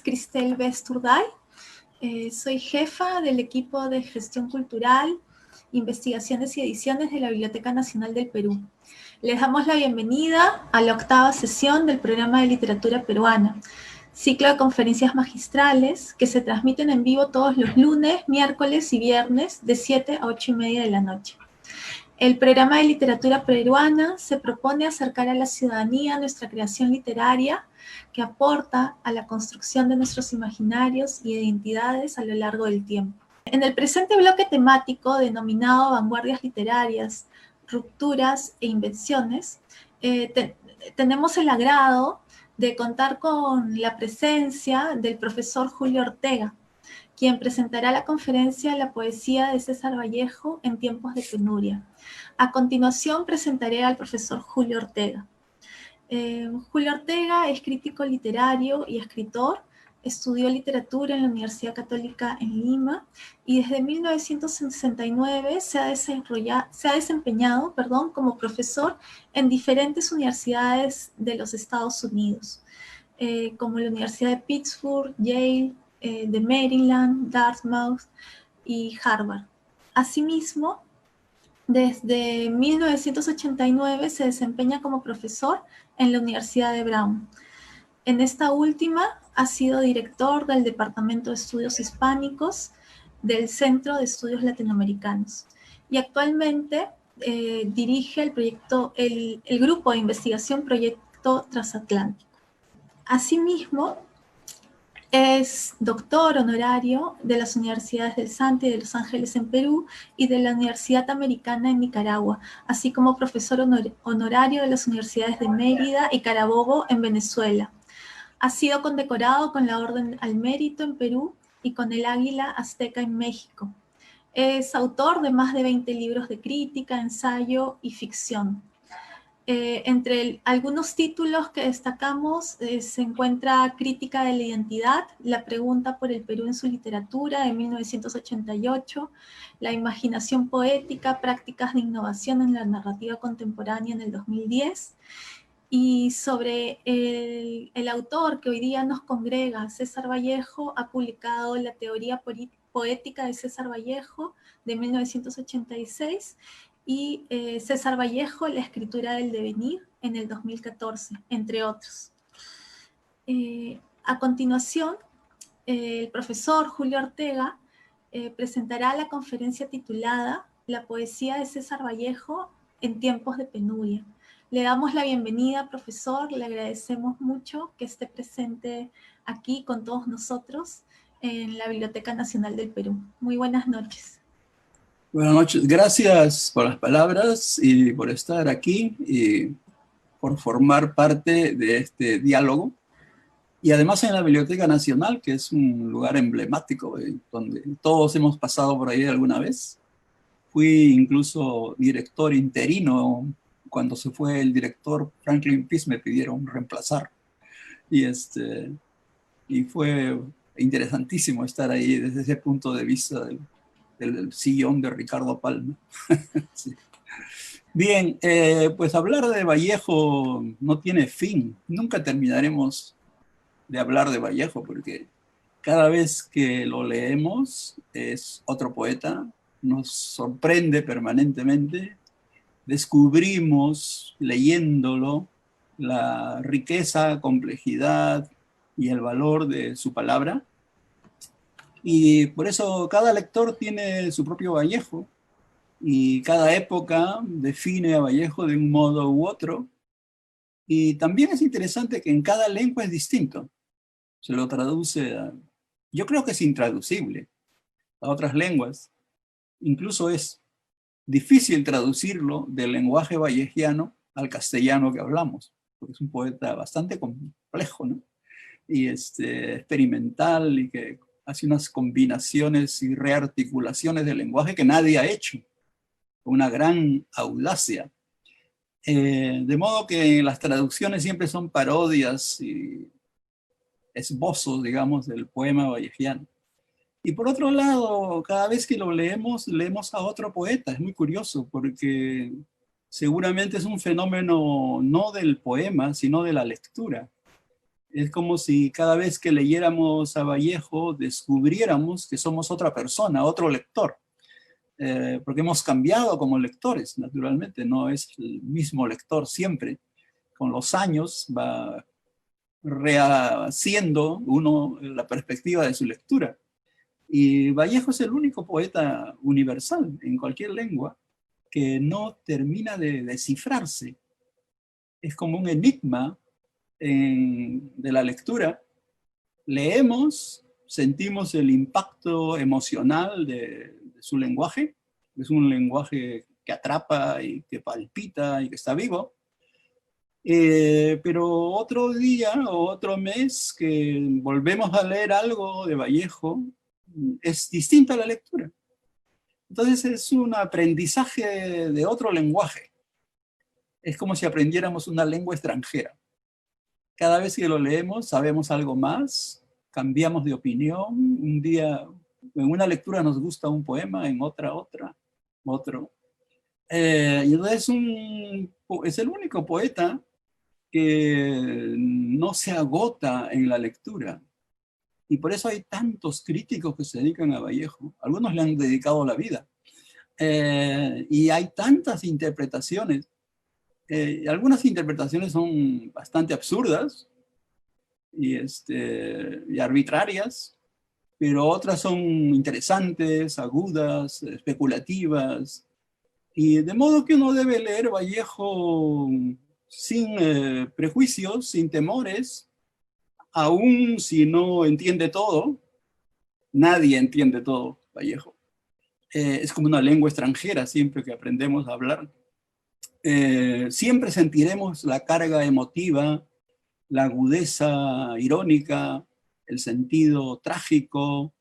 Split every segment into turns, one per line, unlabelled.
es Cristel Besturday. Soy jefa del equipo de gestión cultural, investigaciones y ediciones de la Biblioteca Nacional del Perú. Les damos la bienvenida a la 8ª sesión del programa de literatura peruana, ciclo de conferencias magistrales que se transmiten en vivo todos los lunes, miércoles y viernes de 7 a 8:30 de la noche. El programa de literatura peruana se propone acercar a la ciudadanía nuestra creación literaria que aporta a la construcción de nuestros imaginarios y identidades a lo largo del tiempo. En el presente bloque temático denominado Vanguardias Literarias, Rupturas e Invenciones, tenemos el agrado de contar con la presencia del profesor Julio Ortega, quien presentará la conferencia La poesía de César Vallejo en tiempos de penuria. A continuación presentaré al profesor Julio Ortega. Julio Ortega es crítico literario y escritor, estudió literatura en la Universidad Católica en Lima y desde 1969 se ha desempeñado como profesor en diferentes universidades de los Estados Unidos, como la Universidad de Pittsburgh, Yale, de Maryland, Dartmouth y Harvard. Asimismo, desde 1989 se desempeña como profesor en la Universidad de Brown. En esta última ha sido director del Departamento de Estudios Hispánicos del Centro de Estudios Latinoamericanos y actualmente dirige el grupo de investigación Proyecto Transatlántico. Asimismo, es doctor honorario de las universidades del Santi de Los Ángeles en Perú y de la Universidad Americana en Nicaragua, así como profesor honorario de las universidades de Mérida y Carabobo en Venezuela. Ha sido condecorado con la Orden al Mérito en Perú y con el Águila Azteca en México. Es autor de más de 20 libros de crítica, ensayo y ficción. Entre algunos títulos que destacamos se encuentra Crítica de la Identidad, La pregunta por el Perú en su literatura, de 1988, La imaginación poética, Prácticas de innovación en la narrativa contemporánea, en el 2010, y sobre el autor que hoy día nos congrega, César Vallejo, ha publicado La teoría poética de César Vallejo, de 1986, y César Vallejo, La escritura del devenir, en el 2014, entre otros. A continuación, el profesor Julio Ortega presentará la conferencia titulada La poesía de César Vallejo en tiempos de penuria. Le damos la bienvenida, profesor, le agradecemos mucho que esté presente aquí con todos nosotros en la Biblioteca Nacional del Perú. Muy buenas noches.
Buenas noches, gracias por las palabras y por estar aquí y por formar parte de este diálogo. Y además en la Biblioteca Nacional, que es un lugar emblemático, donde todos hemos pasado por ahí alguna vez. Fui incluso director interino. Cuando se fue el director Franklin Pierce me pidieron reemplazar. Y fue interesantísimo estar ahí desde ese punto de vista del sillón de Ricardo Palma. Sí. Bien, pues hablar de Vallejo no tiene fin. Nunca terminaremos de hablar de Vallejo porque cada vez que lo leemos es otro poeta, nos sorprende permanentemente, descubrimos leyéndolo la riqueza, complejidad y el valor de su palabra. Y por eso cada lector tiene su propio Vallejo y cada época define a Vallejo de un modo u otro. Y también es interesante que en cada lengua es distinto. Se lo traduce yo creo que es intraducible a otras lenguas. Incluso es difícil traducirlo del lenguaje vallejiano al castellano que hablamos, porque es un poeta bastante complejo, ¿no? Y experimental y que hace unas combinaciones y rearticulaciones del lenguaje que nadie ha hecho, con una gran audacia. De modo que las traducciones siempre son parodias y esbozos, digamos, del poema vallejiano. Y por otro lado, cada vez que lo leemos, leemos a otro poeta. Es muy curioso porque seguramente es un fenómeno no del poema, sino de la lectura. Es como si cada vez que leyéramos a Vallejo descubriéramos que somos otra persona, otro lector. Porque hemos cambiado como lectores, naturalmente, no es el mismo lector siempre. Con los años va rehaciendo uno la perspectiva de su lectura. Y Vallejo es el único poeta universal en cualquier lengua que no termina de descifrarse. Es como un enigma de la lectura. Leemos, sentimos el impacto emocional de su lenguaje. Es un lenguaje que atrapa y que palpita y que está vivo. Pero otro día o otro mes que volvemos a leer algo de Vallejo, es distinta la lectura. Entonces es un aprendizaje de otro lenguaje. Es como si aprendiéramos una lengua extranjera. Cada vez que lo leemos sabemos algo más, cambiamos de opinión. Un día, en una lectura nos gusta un poema, en otra, otro. Y entonces es el único poeta que no se agota en la lectura. Y por eso hay tantos críticos que se dedican a Vallejo. Algunos le han dedicado la vida. Y hay tantas interpretaciones. Algunas interpretaciones son bastante absurdas y arbitrarias, pero otras son interesantes, agudas, especulativas. Y de modo que uno debe leer Vallejo sin prejuicios, sin temores, aun si no entiende todo. Nadie entiende todo, Vallejo. Es como una lengua extranjera siempre que aprendemos a hablar. Siempre sentiremos la carga emotiva, la agudeza irónica, el sentido trágico,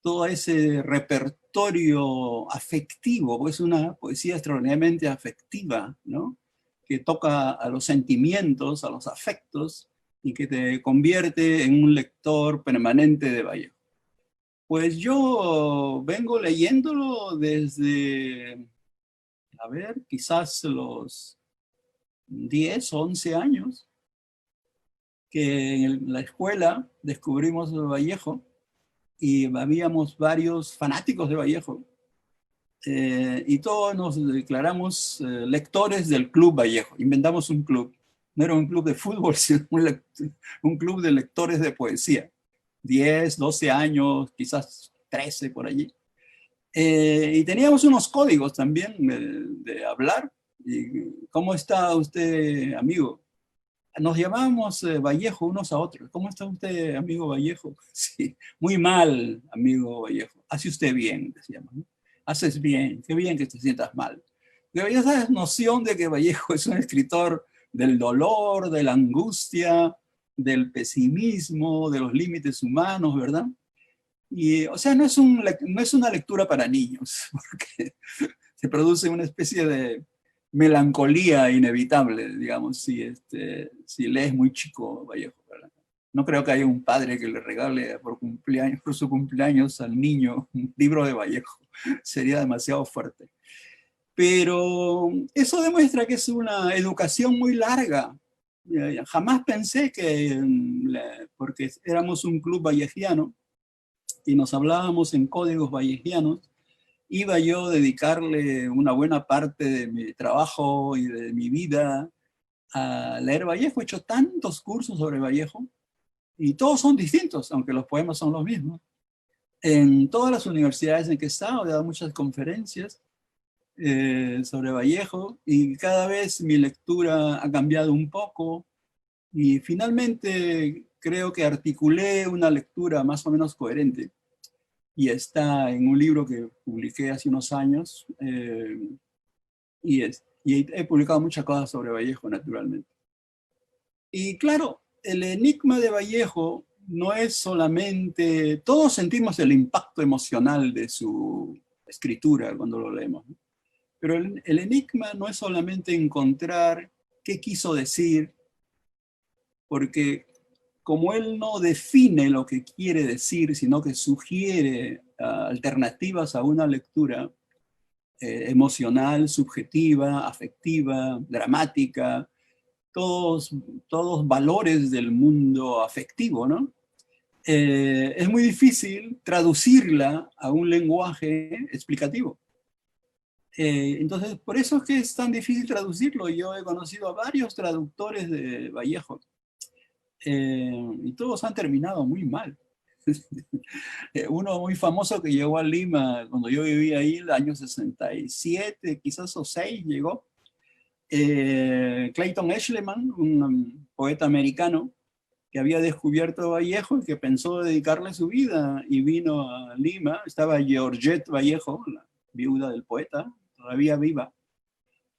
todo ese repertorio afectivo, porque es una poesía extraordinariamente afectiva, ¿no? Que toca a los sentimientos, a los afectos, y que te convierte en un lector permanente de Vallejo. Pues yo vengo leyéndolo desde, a ver, quizás los 10, 11 años, que en la escuela descubrimos Vallejo y habíamos varios fanáticos de Vallejo. Y todos nos declaramos lectores del Club Vallejo. Inventamos un club. No era un club de fútbol, sino un club de lectores de poesía. 10, 12 años, quizás 13 por allí. Y teníamos unos códigos también de hablar. Y, ¿cómo está usted, amigo? Nos llamábamos Vallejo unos a otros. ¿Cómo está usted, amigo Vallejo? Sí, muy mal, amigo Vallejo. Hace usted bien, decíamos, ¿no? Haces bien, qué bien que te sientas mal. Pero ya sabes, noción de que Vallejo es un escritor del dolor, de la angustia, del pesimismo, de los límites humanos, ¿verdad? Y, o sea, no es una lectura para niños, porque se produce una especie de melancolía inevitable, digamos, si lees muy chico Vallejo, ¿verdad? No creo que haya un padre que le regale por su cumpleaños al niño un libro de Vallejo. Sería demasiado fuerte. Pero eso demuestra que es una educación muy larga. Jamás pensé que, porque éramos un club vallejiano y nos hablábamos en códigos vallejianos, iba yo a dedicarle una buena parte de mi trabajo y de mi vida a leer Vallejo. He hecho tantos cursos sobre Vallejo y todos son distintos, aunque los poemas son los mismos. En todas las universidades en que he estado, he dado muchas conferencias sobre Vallejo y cada vez mi lectura ha cambiado un poco y finalmente creo que articulé una lectura más o menos coherente. Y está en un libro que publiqué hace unos años, y he publicado muchas cosas sobre Vallejo, naturalmente. Y claro, el enigma de Vallejo no es solamente, todos sentimos el impacto emocional de su escritura cuando lo leemos, ¿no? Pero el enigma no es solamente encontrar qué quiso decir, porque como él no define lo que quiere decir, sino que sugiere alternativas a una lectura emocional, subjetiva, afectiva, dramática, todos valores del mundo afectivo, ¿no? Es muy difícil traducirla a un lenguaje explicativo. Entonces, por eso es que es tan difícil traducirlo. Yo he conocido a varios traductores de Vallejo y todos han terminado muy mal. Uno muy famoso que llegó a Lima cuando yo vivía ahí, el año 67, quizás o 6 llegó, Clayton Eshleman, un poeta americano que había descubierto Vallejo y que pensó dedicarle su vida y vino a Lima. Estaba Georgette Vallejo, la viuda del poeta, todavía viva,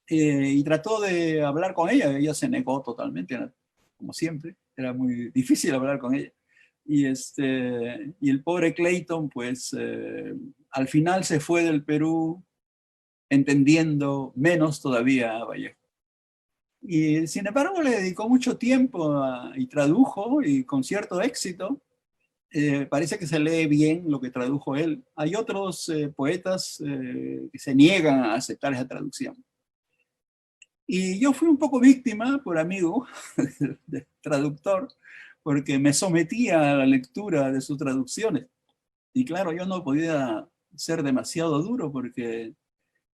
y trató de hablar con ella. Ella se negó totalmente, como siempre, era muy difícil hablar con ella. Y el pobre Clayton, pues, al final se fue del Perú entendiendo menos todavía a Vallejo. Y sin embargo le dedicó mucho tiempo y tradujo, y con cierto éxito. Parece que se lee bien lo que tradujo él. Hay otros poetas que se niegan a aceptar esa traducción. Y yo fui un poco víctima, por amigo, de traductor, porque me sometía a la lectura de sus traducciones. Y claro, yo no podía ser demasiado duro porque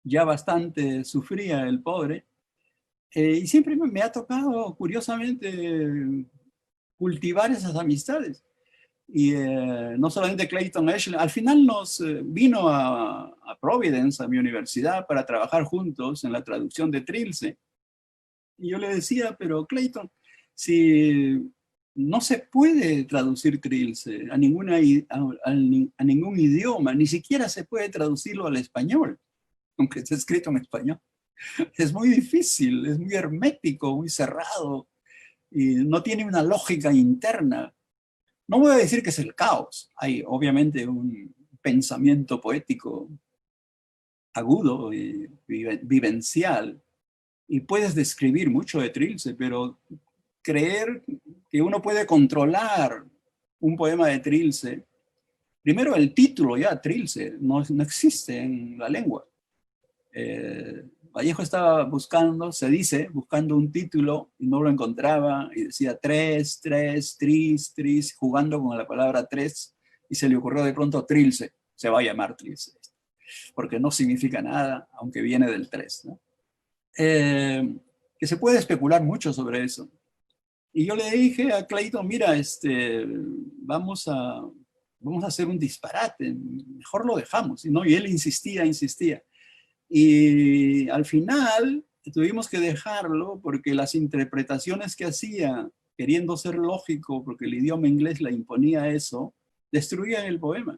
ya bastante sufría el pobre. Y siempre me ha tocado, curiosamente, cultivar esas amistades. Y no solamente Clayton Ashley, al final nos vino a Providence, a mi universidad, para trabajar juntos en la traducción de Trilce. Y yo le decía, pero Clayton, si no se puede traducir Trilce a ningún idioma, ni siquiera se puede traducirlo al español, aunque esté escrito en español. Es muy difícil, es muy hermético, muy cerrado, y no tiene una lógica interna. No voy a decir que es el caos, hay obviamente un pensamiento poético agudo y vivencial, y puedes describir mucho de Trilce, pero creer que uno puede controlar un poema de Trilce, primero el título ya, Trilce, no existe en la lengua. Vallejo estaba buscando, se dice, buscando un título y no lo encontraba y decía tres, tris, jugando con la palabra tres, y se le ocurrió de pronto Trilce, se va a llamar Trilce, porque no significa nada, aunque viene del tres, ¿no? Que se puede especular mucho sobre eso. Y yo le dije a Clayton, mira, vamos a hacer un disparate, mejor lo dejamos, ¿no? Y él insistía. Y al final tuvimos que dejarlo porque las interpretaciones que hacía, queriendo ser lógico, porque el idioma inglés le imponía eso, destruían el poema.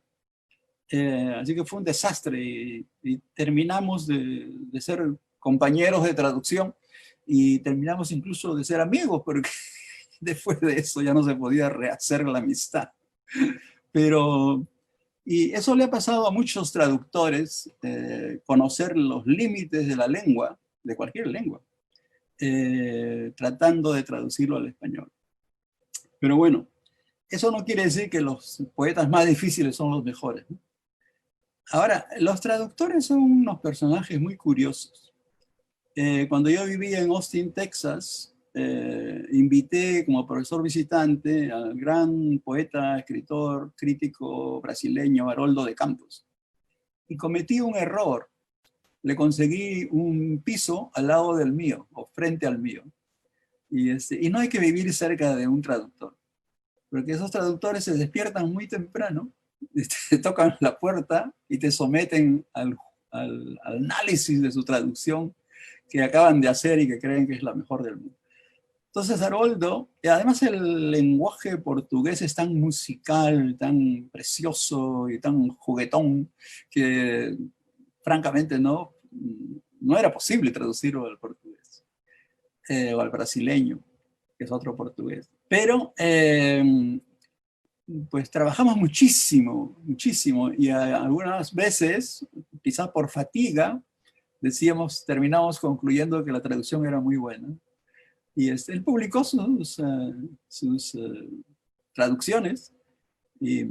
Así que fue un desastre y terminamos de ser compañeros de traducción y terminamos incluso de ser amigos, porque después de eso ya no se podía rehacer la amistad. Pero, y eso le ha pasado a muchos traductores, conocer los límites de la lengua, de cualquier lengua, tratando de traducirlo al español. Pero bueno, eso no quiere decir que los poetas más difíciles son los mejores, ¿no? Ahora, los traductores son unos personajes muy curiosos. Cuando yo vivía en Austin, Texas, invité como profesor visitante al gran poeta, escritor, crítico brasileño Haroldo de Campos. Y cometí un error. Le conseguí un piso al lado del mío, o frente al mío. Y no hay que vivir cerca de un traductor, porque esos traductores se despiertan muy temprano, te tocan la puerta y te someten al análisis de su traducción que acaban de hacer y que creen que es la mejor del mundo. Entonces Haroldo, y además el lenguaje portugués es tan musical, tan precioso y tan juguetón, que francamente no era posible traducirlo al portugués, o al brasileño, que es otro portugués. Pero pues trabajamos muchísimo, y algunas veces, quizás por fatiga, terminamos concluyendo que la traducción era muy buena. Y él publicó sus traducciones y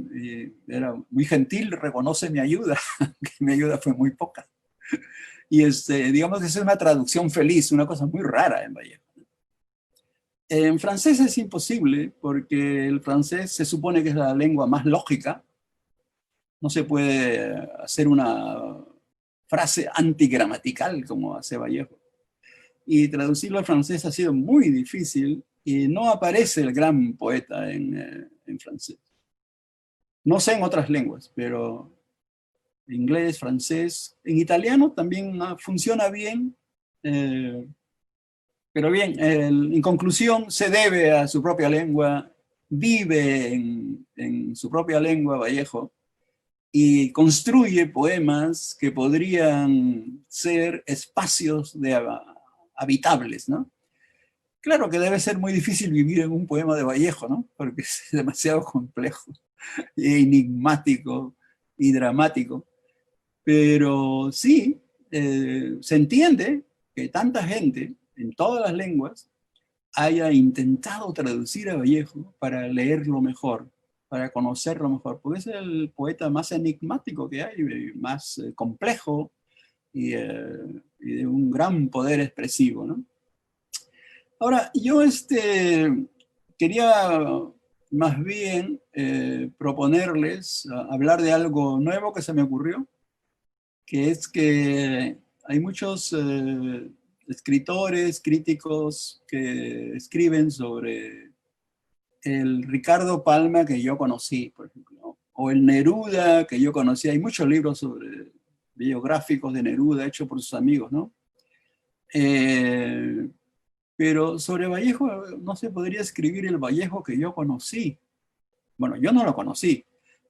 era muy gentil, reconoce mi ayuda, que mi ayuda fue muy poca. Y digamos que es una traducción feliz, una cosa muy rara en Vallejo. En francés es imposible, porque el francés se supone que es la lengua más lógica. No se puede hacer una frase antigramatical como hace Vallejo. Y traducirlo al francés ha sido muy difícil y no aparece el gran poeta en francés. No sé en otras lenguas, pero inglés, francés, en italiano también funciona bien, pero bien, en conclusión, se debe a su propia lengua, vive en su propia lengua Vallejo y construye poemas que podrían ser espacios habitables, ¿no? Claro que debe ser muy difícil vivir en un poema de Vallejo, ¿no? Porque es demasiado complejo, e enigmático y dramático. Pero sí, se entiende que tanta gente en todas las lenguas haya intentado traducir a Vallejo para leerlo mejor, para conocerlo mejor, porque es el poeta más enigmático que hay, más complejo y de un gran poder expresivo, ¿no? Ahora, yo quería más bien proponerles hablar de algo nuevo que se me ocurrió, que es que hay muchos escritores, críticos que escriben sobre el Ricardo Palma que yo conocí, por ejemplo, o el Neruda que yo conocí. Hay muchos libros sobre biográficos de Neruda hechos por sus amigos, ¿no? Pero sobre Vallejo no se podría escribir el Vallejo que yo conocí. Bueno, yo no lo conocí,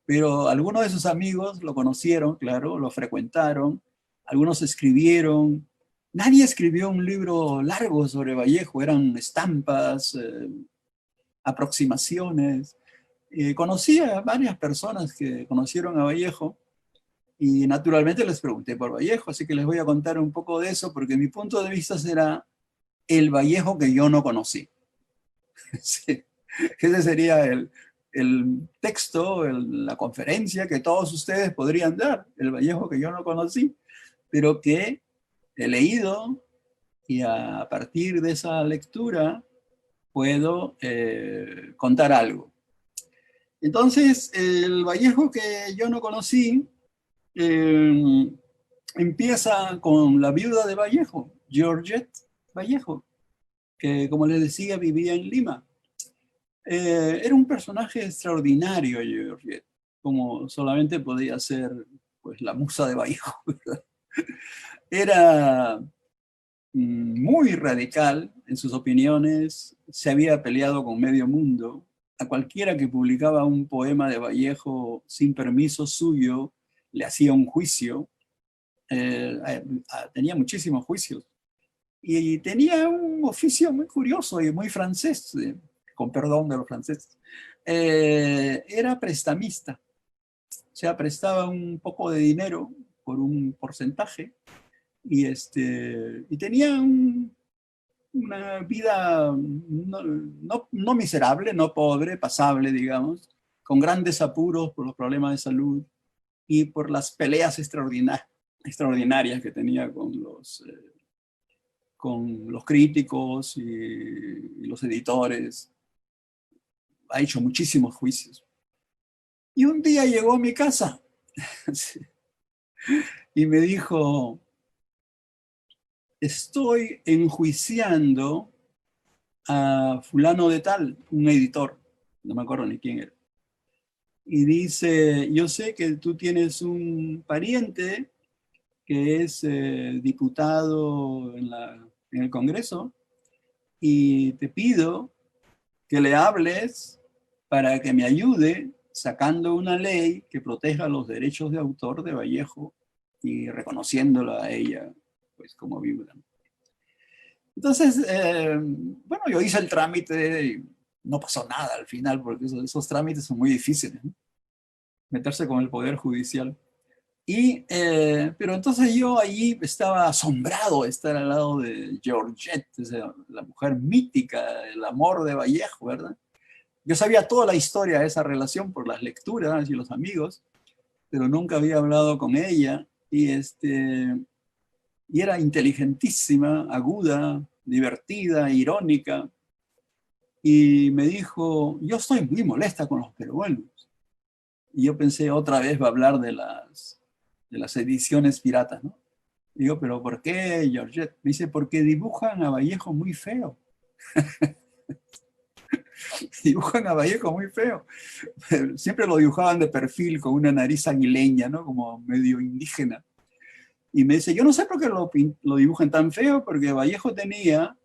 pero algunos de sus amigos lo conocieron, claro, lo frecuentaron, algunos escribieron. Nadie escribió un libro largo sobre Vallejo, eran estampas, aproximaciones. Conocí a varias personas que conocieron a Vallejo y naturalmente les pregunté por Vallejo, así que les voy a contar un poco de eso porque mi punto de vista será el Vallejo que yo no conocí. Sí. Ese sería el texto, la conferencia que todos ustedes podrían dar, el Vallejo que yo no conocí, pero que he leído y a partir de esa lectura puedo contar algo. Entonces, el Vallejo que yo no conocí empieza con la viuda de Vallejo, Georgette Vallejo, que como les decía vivía en Lima. Era un personaje extraordinario, Georgette, como solamente podía ser pues, la musa de Vallejo, ¿verdad? Era muy radical en sus opiniones, se había peleado con medio mundo. A cualquiera que publicaba un poema de Vallejo sin permiso suyo, le hacía un juicio. Tenía muchísimos juicios. Y tenía un oficio muy curioso y muy francés, con perdón de los franceses. Era prestamista, o sea, prestaba un poco de dinero por un porcentaje y tenía una vida no miserable, no pobre, pasable, digamos, con grandes apuros por los problemas de salud y por las peleas extraordinarias que tenía con los críticos y los editores. Ha hecho muchísimos juicios. Y un día llegó a mi casa y me dijo, estoy enjuiciando a fulano de tal, un editor, no me acuerdo ni quién era. Y dice, yo sé que tú tienes un pariente que es diputado en el Congreso y te pido que le hables para que me ayude sacando una ley que proteja los derechos de autor de Vallejo y reconociéndola a ella pues como viuda. Entonces, bueno, yo hice el trámite y no pasó nada al final porque esos trámites son muy difíciles, ¿no? Meterse con el Poder Judicial. Pero entonces yo allí estaba asombrado de estar al lado de Georgette, la mujer mítica, el amor de Vallejo, ¿verdad? Yo sabía toda la historia de esa relación por las lecturas y los amigos, pero nunca había hablado con ella y era inteligentísima, aguda, divertida, irónica. y me dijo, yo estoy muy molesta con los peruanos. Y yo pensé, otra vez va a hablar de las ediciones piratas, ¿no? Digo, ¿pero por qué, Georgette? Me dice, porque dibujan a Vallejo muy feo. Dibujan a Vallejo muy feo. Siempre lo dibujaban de perfil, con una nariz aguileña, ¿no? Como medio indígena. Y me dice, yo no sé por qué lo dibujan tan feo, porque Vallejo tenía,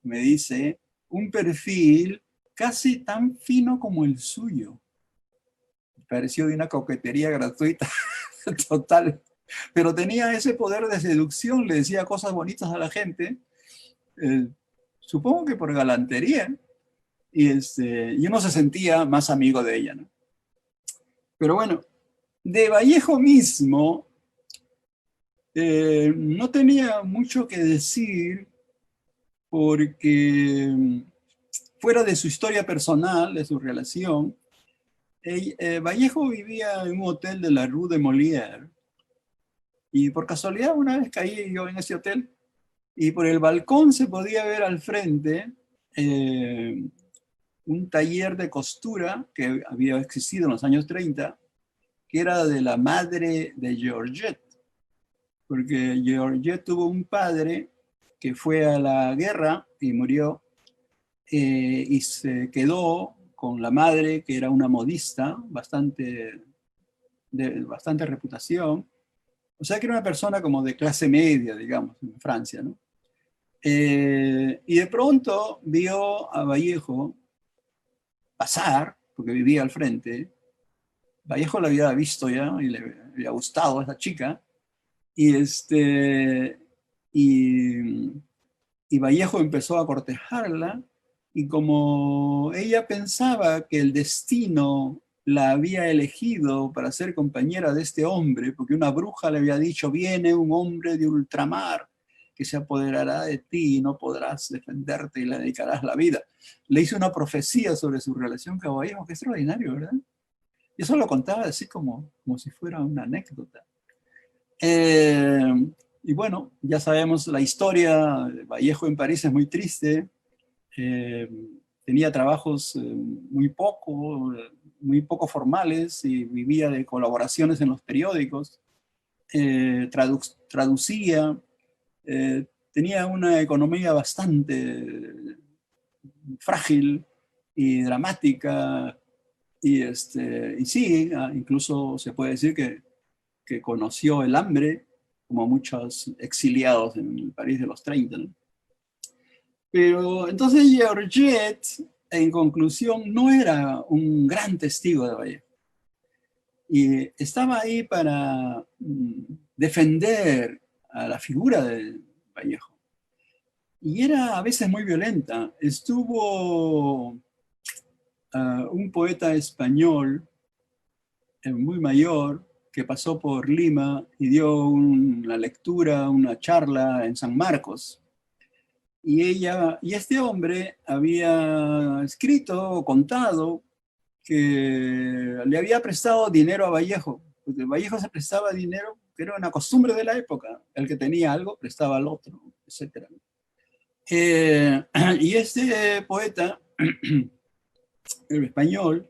me dice, un perfil casi tan fino como el suyo. Pareció de una coquetería gratuita, total. Pero tenía ese poder de seducción, le decía cosas bonitas a la gente, eh, supongo que por galantería, y uno se sentía más amigo de ella, ¿no? Pero bueno, de Vallejo mismo no tenía mucho que decir porque fuera de su historia personal, de su relación, Vallejo vivía en un hotel de la Rue de Molière y por casualidad una vez caí yo en ese hotel y por el balcón se podía ver al frente eh, un taller de costura que había existido en los años 30, que era de la madre de Georgette, porque Georgette tuvo un padre que fue a la guerra y murió, y se quedó con la madre, que era una modista de bastante reputación, o sea que era una persona como de clase media, digamos, en Francia, ¿no? Y de pronto vio a Vallejo pasar, porque vivía al frente. Vallejo la había visto ya y le había gustado a esa chica. Y, y, y Vallejo empezó a cortejarla. Y como ella pensaba que el destino la había elegido para ser compañera de este hombre, porque una bruja le había dicho, viene un hombre de ultramar que se apoderará de ti y no podrás defenderte y le dedicarás la vida. Le hizo una profecía sobre su relación con Vallejo, que es extraordinario, ¿verdad? Y eso lo contaba así como si fuera una anécdota. Eh, y bueno, ya sabemos la historia. Vallejo en París es muy triste. Eh, Tenía trabajos muy poco formales y vivía de colaboraciones en los periódicos. Traducía. Tenía una economía bastante frágil y dramática. Y sí, incluso se puede decir que conoció el hambre, como muchos exiliados en el París de los 30, ¿no? Pero entonces Georgette, en conclusión, no era un gran testigo de Vallejo. Y estaba ahí para defender a la figura de Vallejo. Y era a veces muy violenta. Estuvo un poeta español muy mayor que pasó por Lima y dio una lectura, una charla en San Marcos. Y este hombre había escrito o contado que le había prestado dinero a Vallejo, porque Vallejo se prestaba dinero, que era una costumbre de la época. El que tenía algo prestaba al otro, etc. Y este poeta, el español,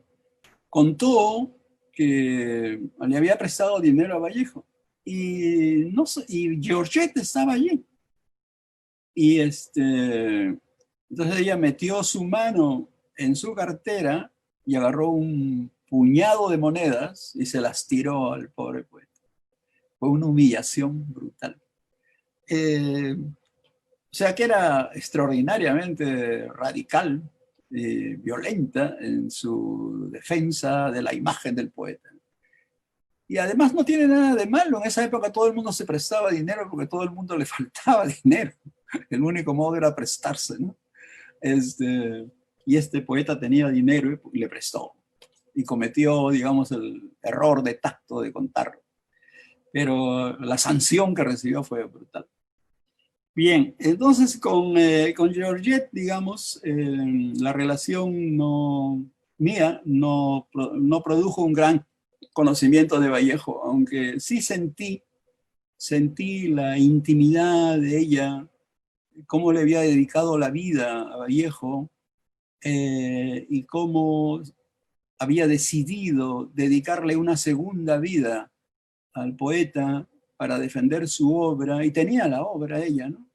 contó que le había prestado dinero a Vallejo. Y, no sé, y Georgette estaba allí. Y entonces ella metió su mano en su cartera y agarró un puñado de monedas y se las tiró al pobre poeta. Fue una humillación brutal. O sea que era extraordinariamente radical, violenta en su defensa de la imagen del poeta. Y además no tiene nada de malo. En esa época todo el mundo se prestaba dinero porque todo el mundo le faltaba dinero. El único modo era prestarse, ¿no? Y este poeta tenía dinero y le prestó. Y cometió, digamos, el error de tacto de contarlo. Pero la sanción que recibió fue brutal. Bien, entonces con Georgette, digamos, la relación mía no produjo un gran conocimiento de Vallejo, aunque sí sentí la intimidad de ella, cómo le había dedicado la vida a Vallejo, y cómo había decidido dedicarle una segunda vida al poeta para defender su obra, y tenía la obra ella, ¿no?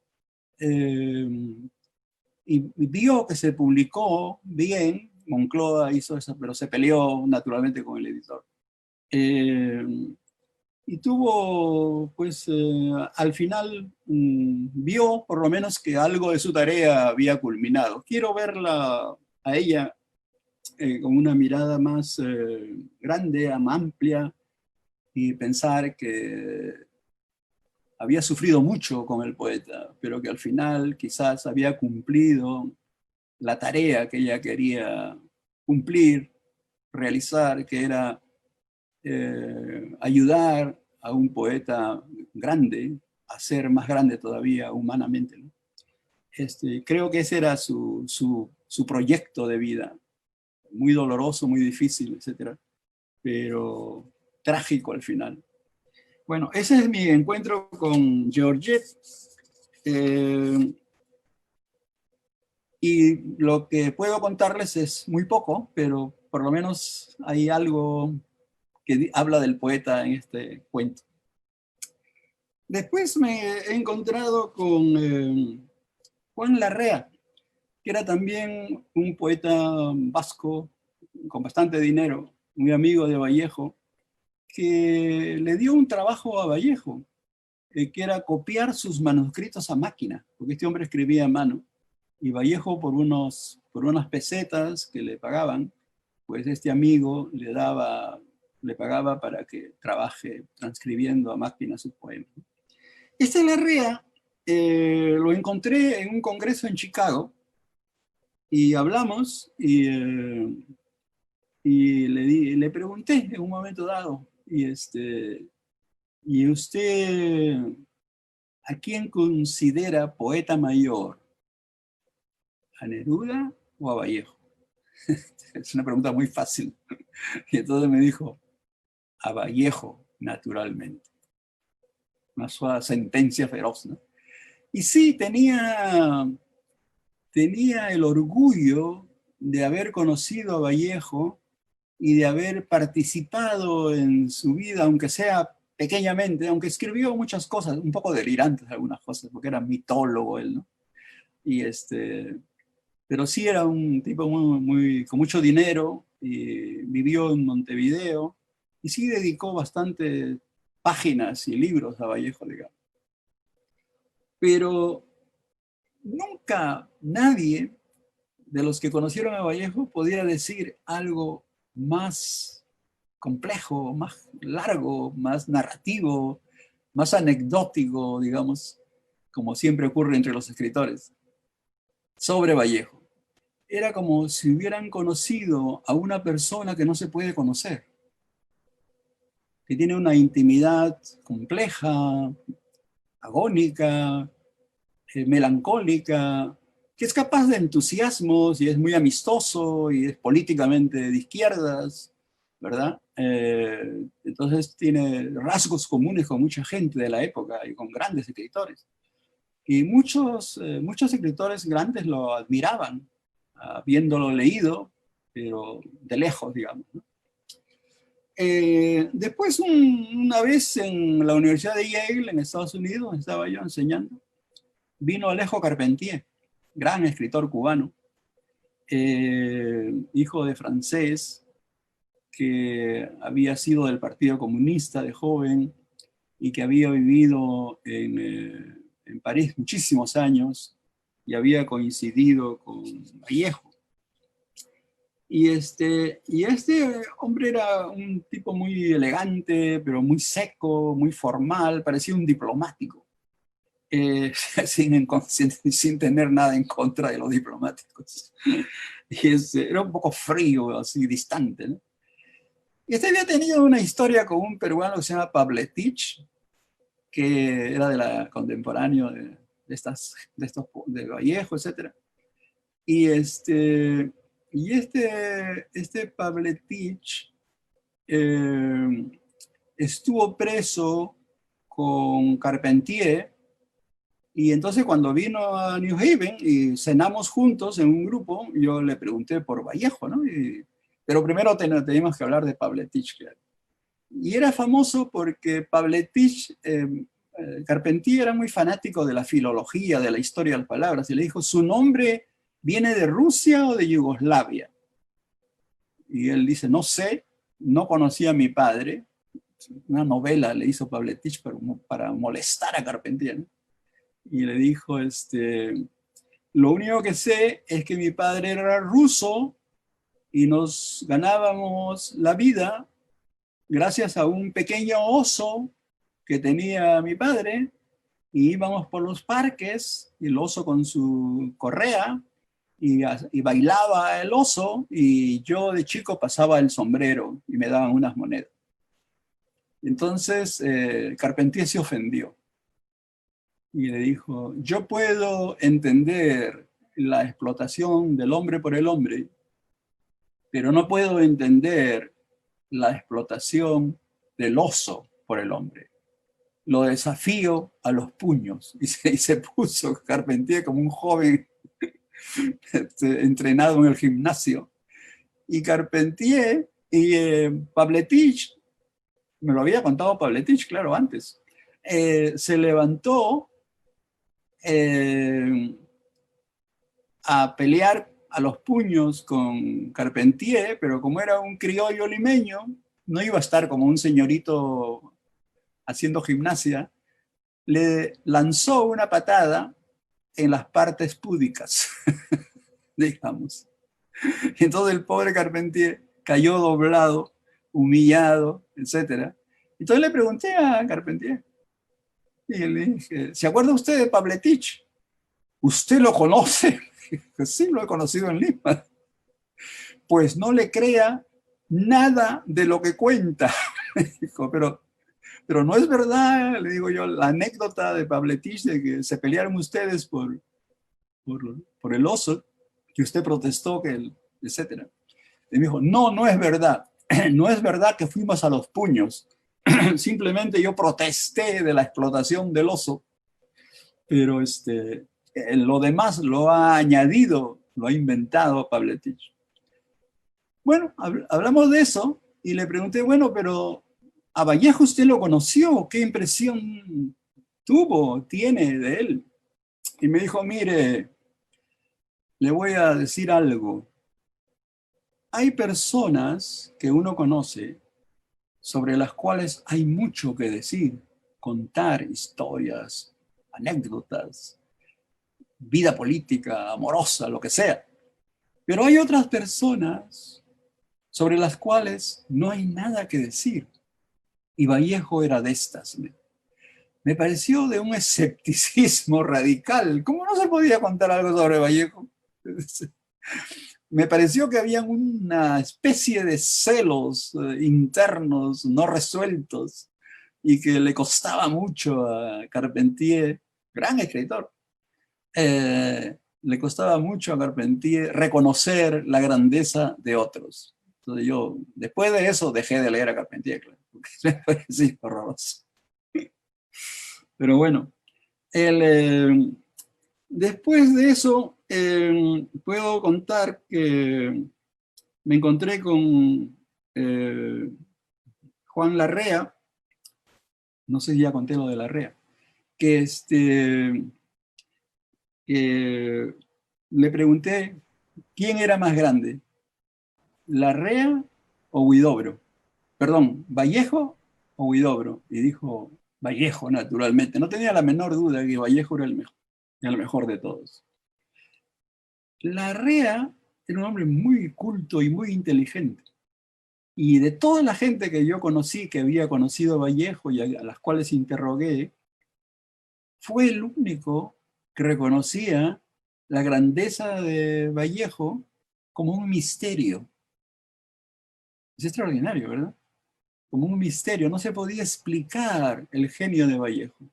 Y vio que se publicó bien, Moncloa hizo eso, pero se peleó naturalmente con el editor. Y tuvo, pues, al final vio por lo menos que algo de su tarea había culminado. Quiero verla a ella con una mirada más grande, más amplia, y pensar que había sufrido mucho con el poeta, pero que al final quizás había cumplido la tarea que ella quería cumplir, realizar, que era ayudar a un poeta grande a ser más grande todavía humanamente, ¿no? Creo que ese era su proyecto de vida, muy doloroso, muy difícil, etcétera, pero trágico al final. Bueno, ese es mi encuentro con Georgette. Y lo que puedo contarles es muy poco, pero por lo menos hay algo que habla del poeta en este cuento. Después me he encontrado con Juan Larrea, que era también un poeta vasco con bastante dinero, muy amigo de Vallejo, que le dio un trabajo a Vallejo, que era copiar sus manuscritos a máquina, porque este hombre escribía a mano, y Vallejo por unas pesetas que le pagaban, pues este amigo le pagaba para que trabaje transcribiendo a máquina sus poemas. Este Larrea lo encontré en un congreso en Chicago y hablamos y le pregunté en un momento dado, ¿y usted a quién considera poeta mayor? ¿A Neruda o a Vallejo? Es una pregunta muy fácil. Y entonces me dijo, a Vallejo, naturalmente. Una suave sentencia feroz, ¿no? Y sí, tenía el orgullo de haber conocido a Vallejo y de haber participado en su vida, aunque sea pequeñamente, aunque escribió muchas cosas, un poco delirantes algunas cosas, porque era mitólogo él, ¿no? Y pero sí era un tipo con mucho dinero, y vivió en Montevideo, y sí dedicó bastantes páginas y libros a Vallejo, digamos. Pero nunca nadie de los que conocieron a Vallejo podía decir algo más complejo, más largo, más narrativo, más anecdótico, digamos, como siempre ocurre entre los escritores, sobre Vallejo. Era como si hubieran conocido a una persona que no se puede conocer, que tiene una intimidad compleja, agónica, melancólica, que es capaz de entusiasmos y es muy amistoso y es políticamente de izquierdas, ¿verdad? Entonces tiene rasgos comunes con mucha gente de la época y con grandes escritores. Y muchos escritores grandes lo admiraban, habiéndolo leído, pero de lejos, digamos, ¿no? Después, una vez en la Universidad de Yale, en Estados Unidos, estaba yo enseñando, vino Alejo Carpentier, gran escritor cubano, hijo de francés, que había sido del Partido Comunista de joven y que había vivido en París muchísimos años y había coincidido con Vallejo. Y este hombre era un tipo muy elegante, pero muy seco, muy formal, parecía un diplomático, sin tener nada en contra de los diplomáticos. Y era un poco frío, así distante, ¿no? Y este había tenido una historia con un peruano que se llama Pabletich, que era de la contemporáneo de Vallejo, etc. Y este Pavletich estuvo preso con Carpentier Y entonces cuando vino a New Haven y cenamos juntos en un grupo, yo le pregunté por Vallejo, ¿no? Pero primero teníamos que hablar de Pavletich, claro. Y era famoso porque Pavletich, Carpentier era muy fanático de la filología, de la historia de las palabras, y le dijo, ¿su nombre viene de Rusia o de Yugoslavia? Y él dice, no sé, no conocía a mi padre. Una novela le hizo Pavletich para molestar a Carpentier, ¿no? Y le dijo, lo único que sé es que mi padre era ruso y nos ganábamos la vida gracias a un pequeño oso que tenía mi padre, y íbamos por los parques, y el oso con su correa, y bailaba el oso, y yo de chico pasaba el sombrero y me daban unas monedas. Entonces Carpentier se ofendió y le dijo, yo puedo entender la explotación del hombre por el hombre, pero no puedo entender la explotación del oso por el hombre. Lo desafío a los puños. Y se puso Carpentier como un joven entrenado en el gimnasio. Y Carpentier y Pavletich, me lo había contado Pavletich, claro, antes, se levantó a pelear a los puños con Carpentier, pero como era un criollo limeño, no iba a estar como un señorito haciendo gimnasia, le lanzó una patada en las partes púdicas, digamos. Entonces el pobre Carpentier cayó doblado, humillado, etc. Entonces le pregunté a Carpentier, y le dije, ¿se acuerda usted de Pavletich? ¿Usted lo conoce? Sí, lo he conocido en Lima. Pues no le crea nada de lo que cuenta. Dijo, pero no es verdad, le digo yo, la anécdota de Pavletich de que se pelearon ustedes por el oso, que usted protestó, etc. Y me dijo, no, no es verdad. No es verdad que fuimos a los puños. Simplemente yo protesté de la explotación del oso, pero lo demás lo ha añadido, lo ha inventado Pavletich. Bueno, hablamos de eso y le pregunté, bueno, pero ¿a Vallejo usted lo conoció? ¿Qué impresión tiene de él? Y me dijo, mire, le voy a decir algo. Hay personas que uno conoce sobre las cuales hay mucho que decir, contar historias, anécdotas, vida política, amorosa, lo que sea. Pero hay otras personas sobre las cuales no hay nada que decir. Y Vallejo era de estas. Me pareció de un escepticismo radical. ¿Cómo no se podía contar algo sobre Vallejo? Me pareció que había una especie de celos internos no resueltos y que le costaba mucho a Carpentier, gran escritor, le costaba mucho a Carpentier reconocer la grandeza de otros. Entonces yo, después de eso, dejé de leer a Carpentier, claro, porque me parecía horroroso. Pero bueno, después de eso, puedo contar que me encontré con Juan Larrea, no sé si ya conté lo de Larrea, que le pregunté quién era más grande, Larrea o Huidobro. Perdón, Vallejo o Huidobro. Y dijo Vallejo, naturalmente. No tenía la menor duda de que Vallejo era el mejor de todos. Larrea era un hombre muy culto y muy inteligente. Y de toda la gente que yo conocí, que había conocido a Vallejo y a las cuales interrogué, fue el único que reconocía la grandeza de Vallejo como un misterio. Es extraordinario, ¿verdad? Como un misterio. No se podía explicar el genio de Vallejo.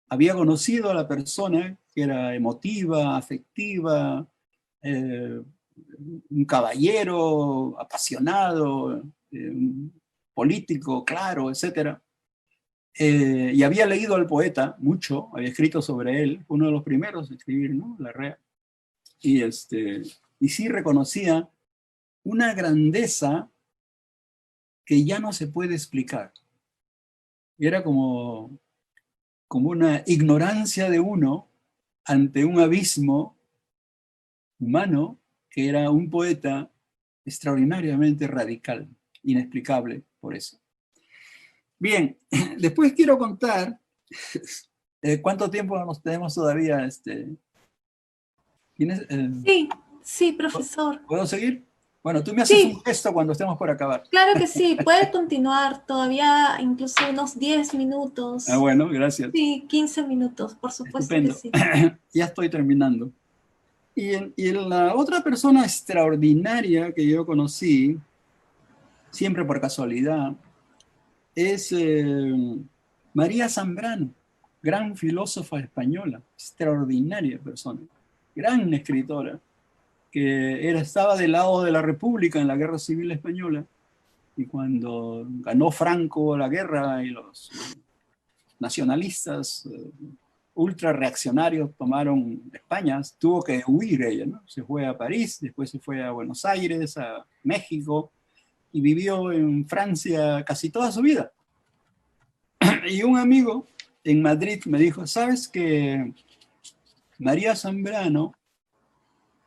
Había conocido a la persona que era emotiva, afectiva, un caballero apasionado, político, claro, etc. y había leído al poeta mucho, había escrito sobre él, uno de los primeros en escribir, ¿no? Larrea. Y sí reconocía una grandeza que ya no se puede explicar. Era como una ignorancia de uno ante un abismo humano que era un poeta extraordinariamente radical, inexplicable por eso. Bien, después quiero contar cuánto tiempo nos tenemos todavía. ¿Tienes,
Sí, sí, profesor.
¿Puedo seguir? Bueno, tú me haces un
Sí,
gesto cuando estemos por acabar.
claro que sí. Puede continuar todavía incluso unos 10
Ah,
minutos.
bueno, gracias.
Sí, 15 minutos, por supuesto que
Estupendo.
sí.
Ya estoy terminando. Y la otra persona extraordinaria que yo conocí, siempre por casualidad, es María Zambrano, gran filósofa española, extraordinaria persona, gran escritora, que estaba del lado de la República en la Guerra Civil Española, y cuando ganó Franco la guerra y los nacionalistas ultra reaccionarios tomaron España, tuvo que huir ella, ¿no? Se fue a París, después se fue a Buenos Aires, a México, y vivió en Francia casi toda su vida. Y un amigo en Madrid me dijo, ¿sabes que María Zambrano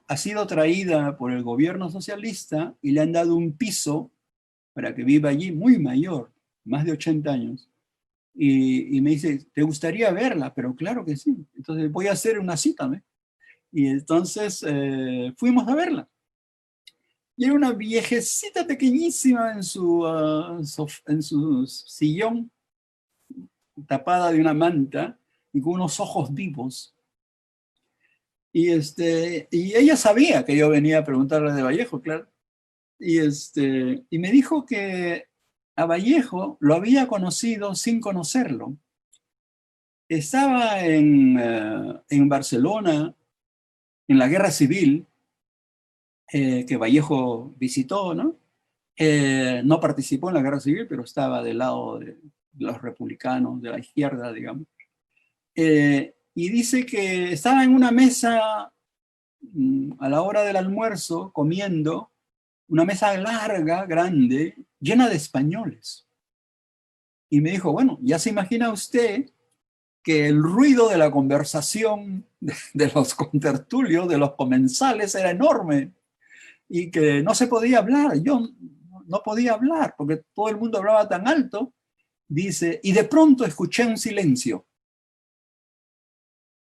ha sido traída por el gobierno socialista y le han dado un piso para que viva allí, muy mayor, más de 80 años? Y me dice, ¿te gustaría verla? Pero claro que sí. Entonces voy a hacer una cita, ¿no? Y entonces fuimos a verla. Y era una viejecita pequeñísima en su sillón, tapada de una manta y con unos ojos vivos. Y ella sabía que yo venía a preguntarle de Vallejo, claro. Y me dijo que a Vallejo lo había conocido sin conocerlo. Estaba en Barcelona, en la Guerra Civil, que Vallejo visitó, ¿no? No participó en la Guerra Civil, pero estaba del lado de los republicanos, de la izquierda, digamos. Y dice que estaba en una mesa a la hora del almuerzo, comiendo, una mesa larga, grande, llena de españoles. Y me dijo, bueno, ya se imagina usted que el ruido de la conversación de los contertulios, de los comensales, era enorme y que no se podía hablar. Yo no podía hablar porque todo el mundo hablaba tan alto. Dice, y de pronto escuché un silencio.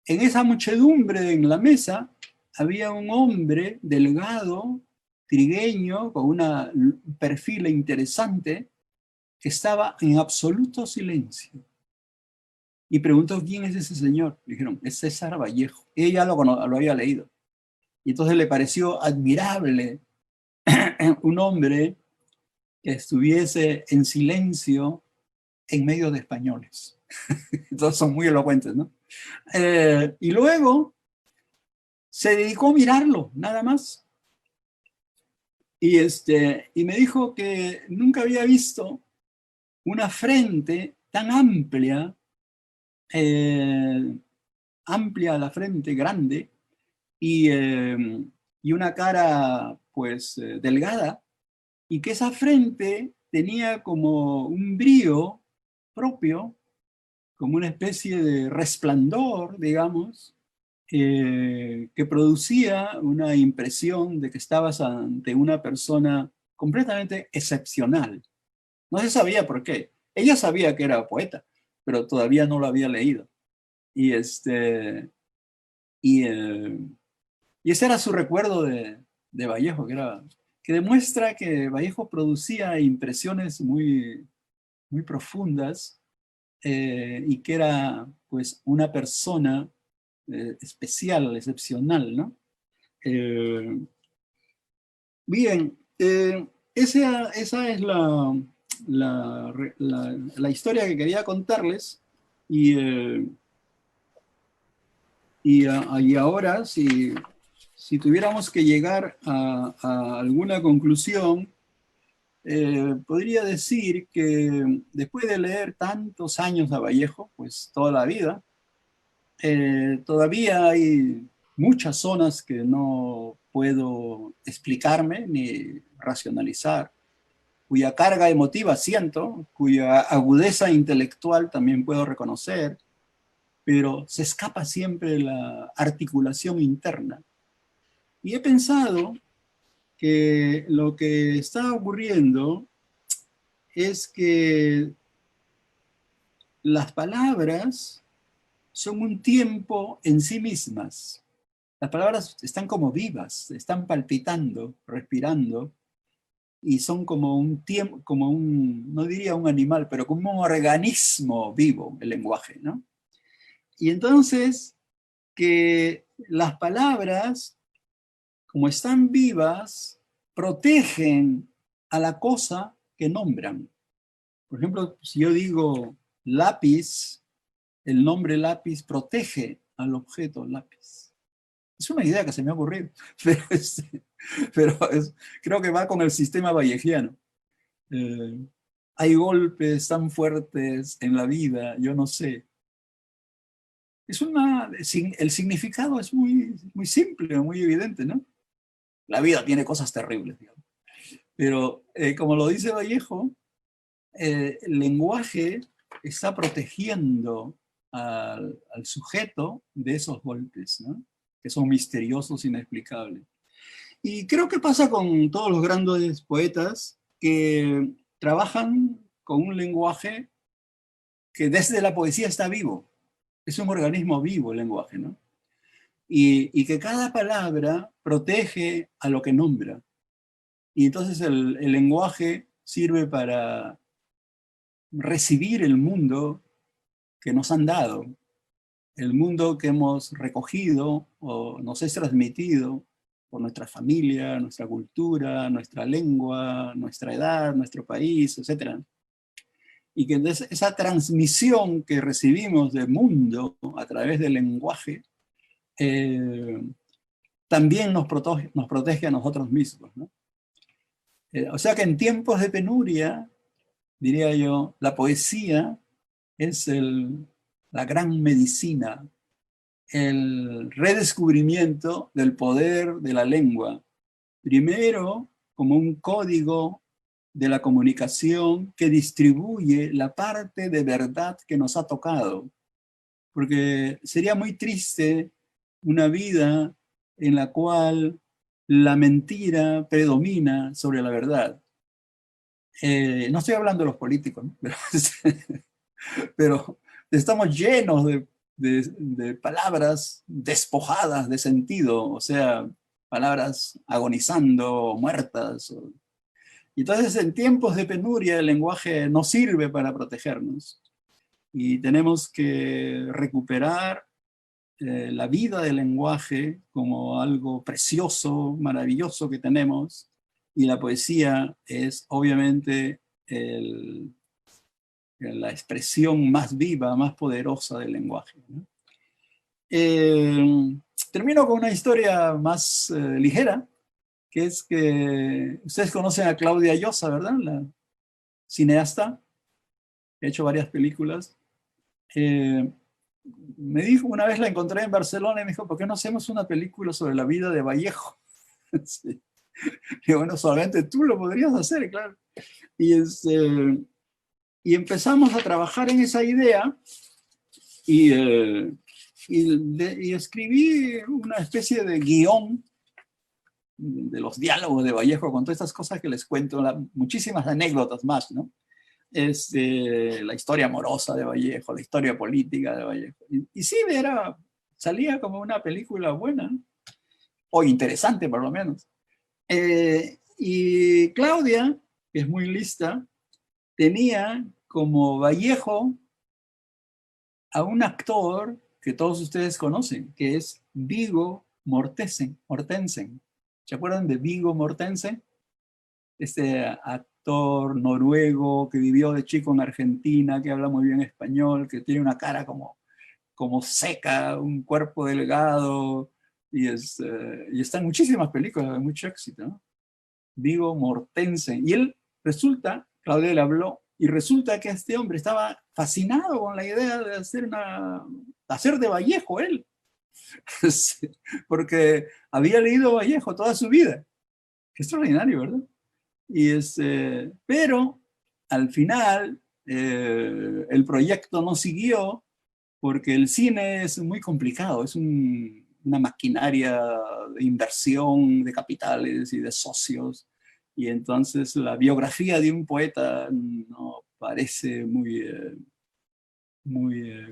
En esa muchedumbre en la mesa había un hombre delgado, trigueño, con un perfil interesante, que estaba en absoluto silencio. Y preguntó, ¿quién es ese señor? Le dijeron, es César Vallejo. Ella lo había leído. Y entonces le pareció admirable un hombre que estuviese en silencio en medio de españoles. Entonces son muy elocuentes, ¿no? Y luego se dedicó a mirarlo, nada más. Y me dijo que nunca había visto una frente tan amplia, amplia la frente, grande, y, y una cara pues delgada, y que esa frente tenía como un brillo propio, como una especie de resplandor, digamos, que producía una impresión de que estabas ante una persona completamente excepcional. No se sabía por qué. Ella sabía que era poeta, pero todavía no lo había leído. Y, y, eh, y ese era su recuerdo de Vallejo, que demuestra que Vallejo producía impresiones muy, muy profundas, y que era pues una persona especial, excepcional, ¿no? Eh, Bien, esa es la historia que quería contarles. Y, y ahora, si tuviéramos que llegar a alguna conclusión, podría decir que después de leer tantos años a Vallejo, pues toda la vida, todavía hay muchas zonas que no puedo explicarme ni racionalizar, cuya carga emotiva siento, cuya agudeza intelectual también puedo reconocer, pero se escapa siempre la articulación interna. Y he pensado que lo que está ocurriendo es que las palabras son un tiempo en sí mismas. Las palabras están como vivas, están palpitando, respirando, y son como un tiempo, como un, no diría un animal, pero como un organismo vivo, el lenguaje, ¿no? Y entonces, que las palabras, como están vivas, protegen a la cosa que nombran. Por ejemplo, si yo digo lápiz, el nombre lápiz protege al objeto lápiz. Es una idea que se me ha ocurrido, pero creo que va con el sistema vallejiano. Hay golpes tan fuertes en la vida, yo no sé. El significado es muy simple, muy evidente, ¿no? La vida tiene cosas terribles, digamos. Pero como lo dice Vallejo, el lenguaje está protegiendo al sujeto de esos golpes, ¿no? Que son misteriosos, inexplicables. Y creo que pasa con todos los grandes poetas que trabajan con un lenguaje que desde la poesía está vivo. Es un organismo vivo el lenguaje, ¿no? Y que cada palabra protege a lo que nombra. Y entonces el lenguaje sirve para recibir el mundo que nos han dado, el mundo que hemos recogido o nos es transmitido por nuestra familia, nuestra cultura, nuestra lengua, nuestra edad, nuestro país, etc. Y que esa transmisión que recibimos del mundo a través del lenguaje también nos protege a nosotros mismos, ¿no? O sea que en tiempos de penuria, diría yo, la poesía es la gran medicina, el redescubrimiento del poder de la lengua. Primero, como un código de la comunicación que distribuye la parte de verdad que nos ha tocado. Porque sería muy triste una vida en la cual la mentira predomina sobre la verdad. No estoy hablando de los políticos, ¿no? Pero estamos llenos de palabras despojadas de sentido, o sea, palabras agonizando, muertas. Y entonces en tiempos de penuria el lenguaje no sirve para protegernos. Y tenemos que recuperar la vida del lenguaje como algo precioso, maravilloso que tenemos. Y la poesía es obviamente la expresión más viva, más poderosa del lenguaje, ¿no? Termino con una historia más ligera, que es que ustedes conocen a Claudia Llosa, ¿verdad? La cineasta, que ha hecho varias películas. Me dijo, una vez la encontré en Barcelona y me dijo, ¿por qué no hacemos una película sobre la vida de Vallejo? Sí. Y bueno, solamente tú lo podrías hacer, claro. Y, y empezamos a trabajar en esa idea y, y escribí una especie de guión de los diálogos de Vallejo con todas estas cosas que les cuento, muchísimas anécdotas más, ¿no? La historia amorosa de Vallejo, la historia política de Vallejo. Y sí, salía como una película buena, o interesante por lo menos. Y Claudia, que es muy lista, tenía como Vallejo a un actor que todos ustedes conocen, que es Viggo Mortensen. ¿Se acuerdan de Viggo Mortensen? Este actor noruego que vivió de chico en Argentina, que habla muy bien español, que tiene una cara como seca, un cuerpo delgado, y está en muchísimas películas de mucho éxito, ¿no? Viggo Mortensen. Y él Claudel habló, y resulta que este hombre estaba fascinado con la idea de hacer de Vallejo él, porque había leído Vallejo toda su vida. Qué extraordinario, ¿verdad? Pero al final el proyecto no siguió porque el cine es muy complicado, es una maquinaria de inversión de capitales y de socios, y entonces la biografía de un poeta no parece muy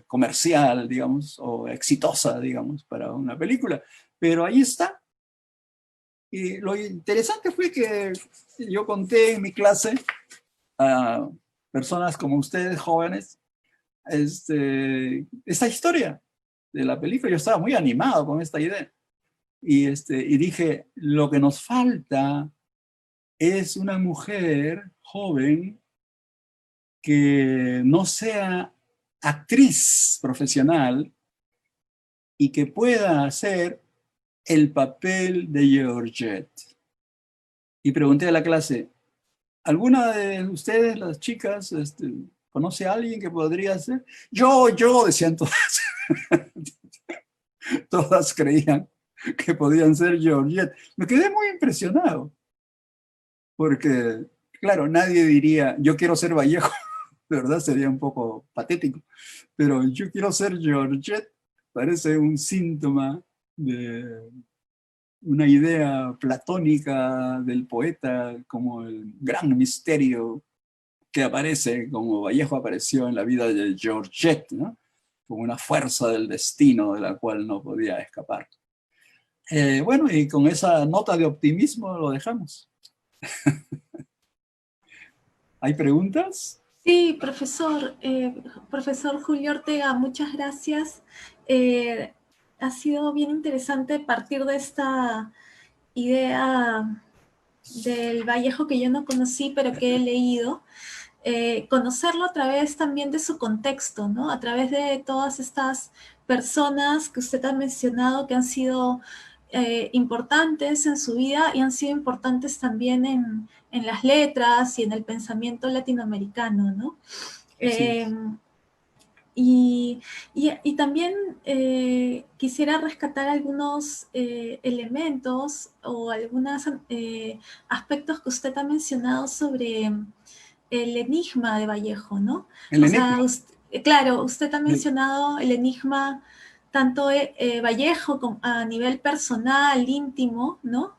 comercial, digamos, o exitosa, digamos, para una película, pero ahí está. Y lo interesante fue que yo conté en mi clase a personas como ustedes, jóvenes, esta historia de la película. Yo estaba muy animado con esta idea. Y dije, lo que nos falta es una mujer joven que no sea actriz profesional y que pueda hacer el papel de Georgette. Y pregunté a la clase, ¿alguna de ustedes, las chicas, conoce a alguien que podría ser? Yo, decían todas. Todas creían que podían ser Georgette. Me quedé muy impresionado, porque, claro, nadie diría, yo quiero ser Vallejo, de verdad sería un poco patético, pero yo quiero ser Georgette parece un síntoma de una idea platónica del poeta como el gran misterio que aparece, como Vallejo apareció en la vida de Georgette, ¿no? Como una fuerza del destino de la cual no podía escapar. Bueno, y con esa nota de optimismo lo dejamos. ¿Hay preguntas?
Sí, profesor, profesor Julio Ortega, muchas gracias. Ha sido bien interesante partir de esta idea del Vallejo que yo no conocí, pero que he leído. Conocerlo a través también de su contexto, ¿no? A través de todas estas personas que usted ha mencionado que han sido importantes en su vida y han sido importantes también en las letras y en el pensamiento latinoamericano, ¿no?
Sí.
Y también quisiera rescatar algunos elementos o algunos aspectos que usted ha mencionado sobre el enigma de Vallejo, ¿no?
El
O sea,
enigma.
claro, usted ha
Sí.
mencionado el enigma tanto Vallejo a nivel personal, íntimo, ¿no?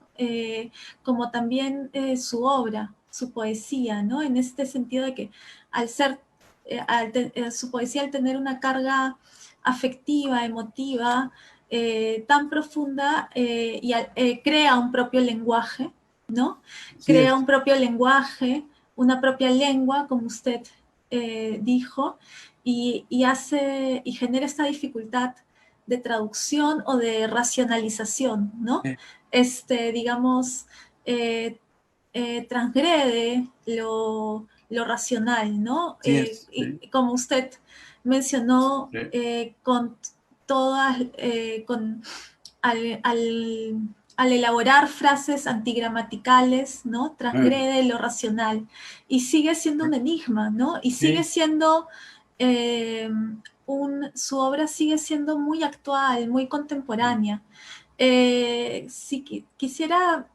Como también su obra, su poesía, ¿no? En este sentido de que al ser, su poesía al tener una carga afectiva, emotiva, tan profunda crea un propio lenguaje, ¿no?
Sí
Crea
es.
un propio lenguaje, una propia lengua, como usted dijo, y genera esta dificultad de traducción o de racionalización, ¿no? Digamos, transgrede lo racional, ¿no?
Sí es. Sí.
Y como usted mencionó,
Sí.
con todas, al elaborar frases antigramaticales, ¿no? Transgrede lo racional y sigue siendo un enigma, ¿no? Y sigue
Sí.
siendo, su obra sigue siendo muy actual, muy contemporánea. Si quisiera,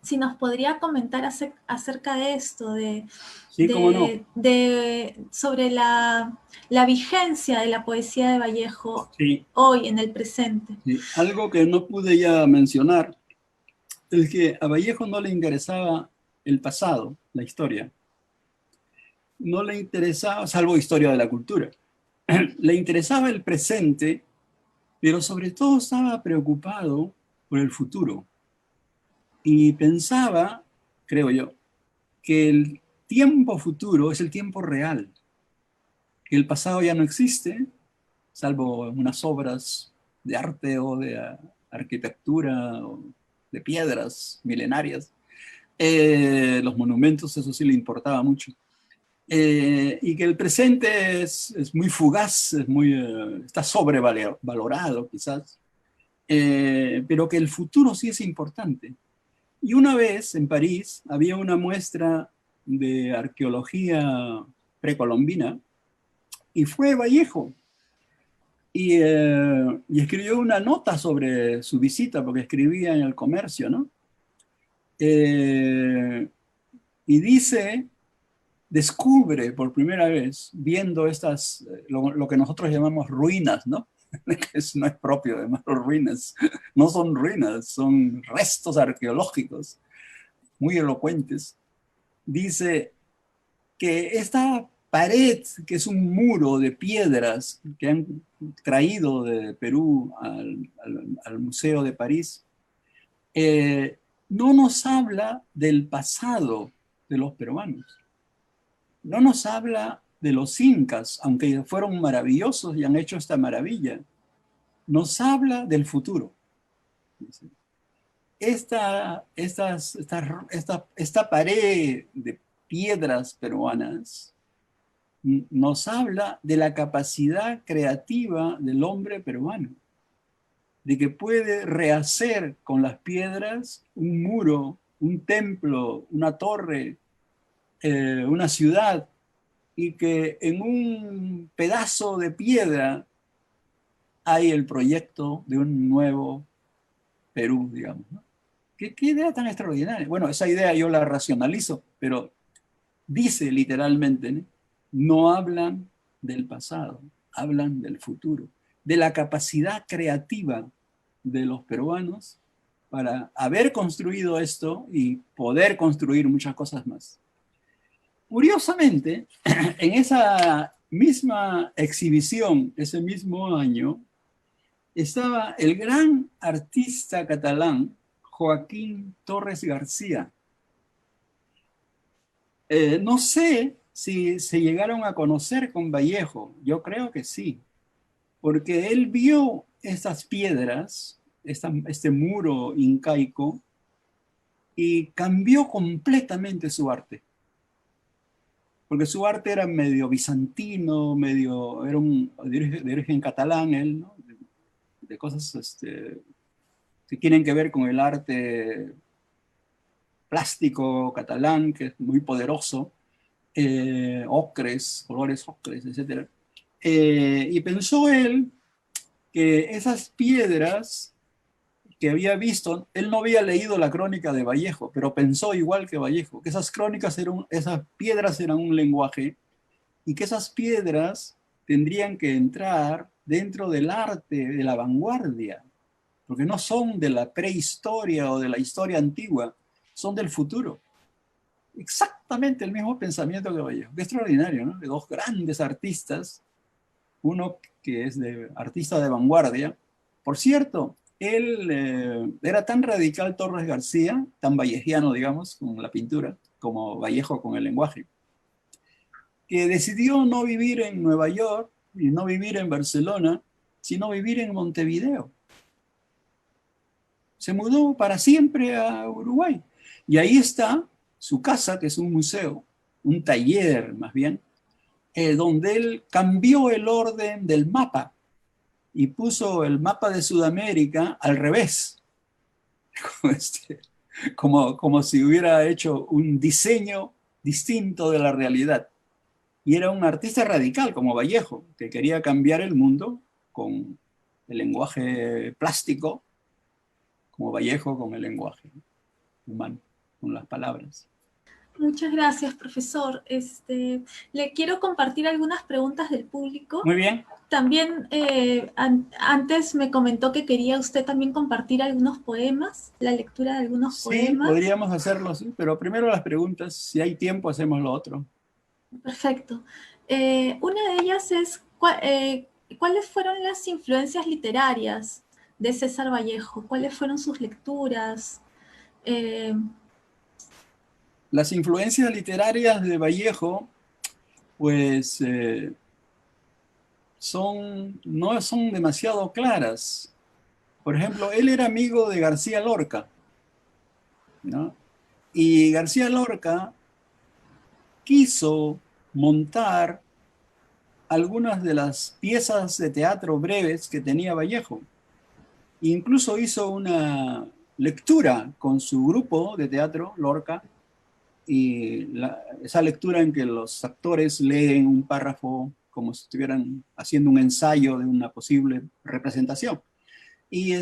si nos podría comentar acerca de esto,
Sí, cómo no.
sobre la vigencia de la poesía de Vallejo
Sí.
hoy en el presente.
Sí. Algo que no pude ya mencionar es que a Vallejo no le interesaba el pasado, la historia. No le interesaba, salvo historia de la cultura. Le interesaba el presente, pero sobre todo estaba preocupado por el futuro. Y pensaba, creo yo, que el tiempo futuro es el tiempo real, que el pasado ya no existe, salvo unas obras de arte o de arquitectura o de piedras milenarias. Los monumentos, eso sí le importaba mucho. Y que el presente es muy fugaz, está sobrevalorado quizás, pero que el futuro sí es importante. Y una vez en París había una muestra de arqueología precolombina y fue Vallejo. Y escribió una nota sobre su visita, porque escribía en El Comercio, ¿no? Y dice, descubre por primera vez, viendo estas, lo que nosotros llamamos ruinas, ¿no? No es propio de ruinas, no son ruinas, son restos arqueológicos muy elocuentes. Dice que esta pared, que es un muro de piedras que han traído de Perú al Museo de París, no nos habla del pasado de los peruanos. No nos habla de los incas, aunque fueron maravillosos y han hecho esta maravilla. Nos habla del futuro. Esta pared de piedras peruanas nos habla de la capacidad creativa del hombre peruano, de que puede rehacer con las piedras un muro, un templo, una torre, una ciudad, y que en un pedazo de piedra hay el proyecto de un nuevo Perú, digamos, ¿no? ¿Qué idea tan extraordinaria? Bueno, esa idea yo la racionalizo, pero dice literalmente, ¿no? No hablan del pasado, hablan del futuro, de la capacidad creativa de los peruanos para haber construido esto y poder construir muchas cosas más. Curiosamente, en esa misma exhibición, ese mismo año, estaba el gran artista catalán Joaquín Torres García. No sé si se llegaron a conocer con Vallejo, yo creo que sí, porque él vio estas piedras, este muro incaico, y cambió completamente su arte. Porque su arte era medio bizantino, era de origen catalán, él, ¿no? De cosas que tienen que ver con el arte plástico catalán, que es muy poderoso, ocres, colores ocres, etc. Y pensó él que esas piedras que había visto, él no había leído la crónica de Vallejo, pero pensó igual que Vallejo, que esas piedras eran un lenguaje y que esas piedras tendrían que entrar dentro del arte de la vanguardia, porque no son de la prehistoria o de la historia antigua, son del futuro. Exactamente el mismo pensamiento que Vallejo. Qué extraordinario, ¿no? De dos grandes artistas, uno que es artista de vanguardia. Por cierto, él era tan radical, Torres García, tan vallejiano, digamos, con la pintura, como Vallejo con el lenguaje, que decidió no vivir en Nueva York y no vivir en Barcelona, sino vivir en Montevideo. Se mudó para siempre a Uruguay. Y ahí está su casa, que es un museo, un taller más bien, donde él cambió el orden del mapa y puso el mapa de Sudamérica al revés, como si hubiera hecho un diseño distinto de la realidad. Y era un artista radical como Vallejo, que quería cambiar el mundo con el lenguaje plástico, como Vallejo con el lenguaje humano, con las palabras.
Muchas gracias, profesor. Le quiero compartir algunas preguntas del público.
Muy bien.
También antes me comentó que quería usted también compartir algunos poemas, la lectura de algunos poemas.
Sí, podríamos hacerlo, sí, pero primero las preguntas. Si hay tiempo, hacemos lo otro.
Perfecto. Una de ellas es, ¿cuáles fueron las influencias literarias de César Vallejo? ¿Cuáles fueron sus lecturas?
Las influencias literarias de Vallejo, pues, no son demasiado claras. Por ejemplo, él era amigo de García Lorca, ¿no? Y García Lorca quiso montar algunas de las piezas de teatro breves que tenía Vallejo. Incluso hizo una lectura con su grupo de teatro, Lorca, y esa lectura en que los actores leen un párrafo como si estuvieran haciendo un ensayo de una posible representación. Y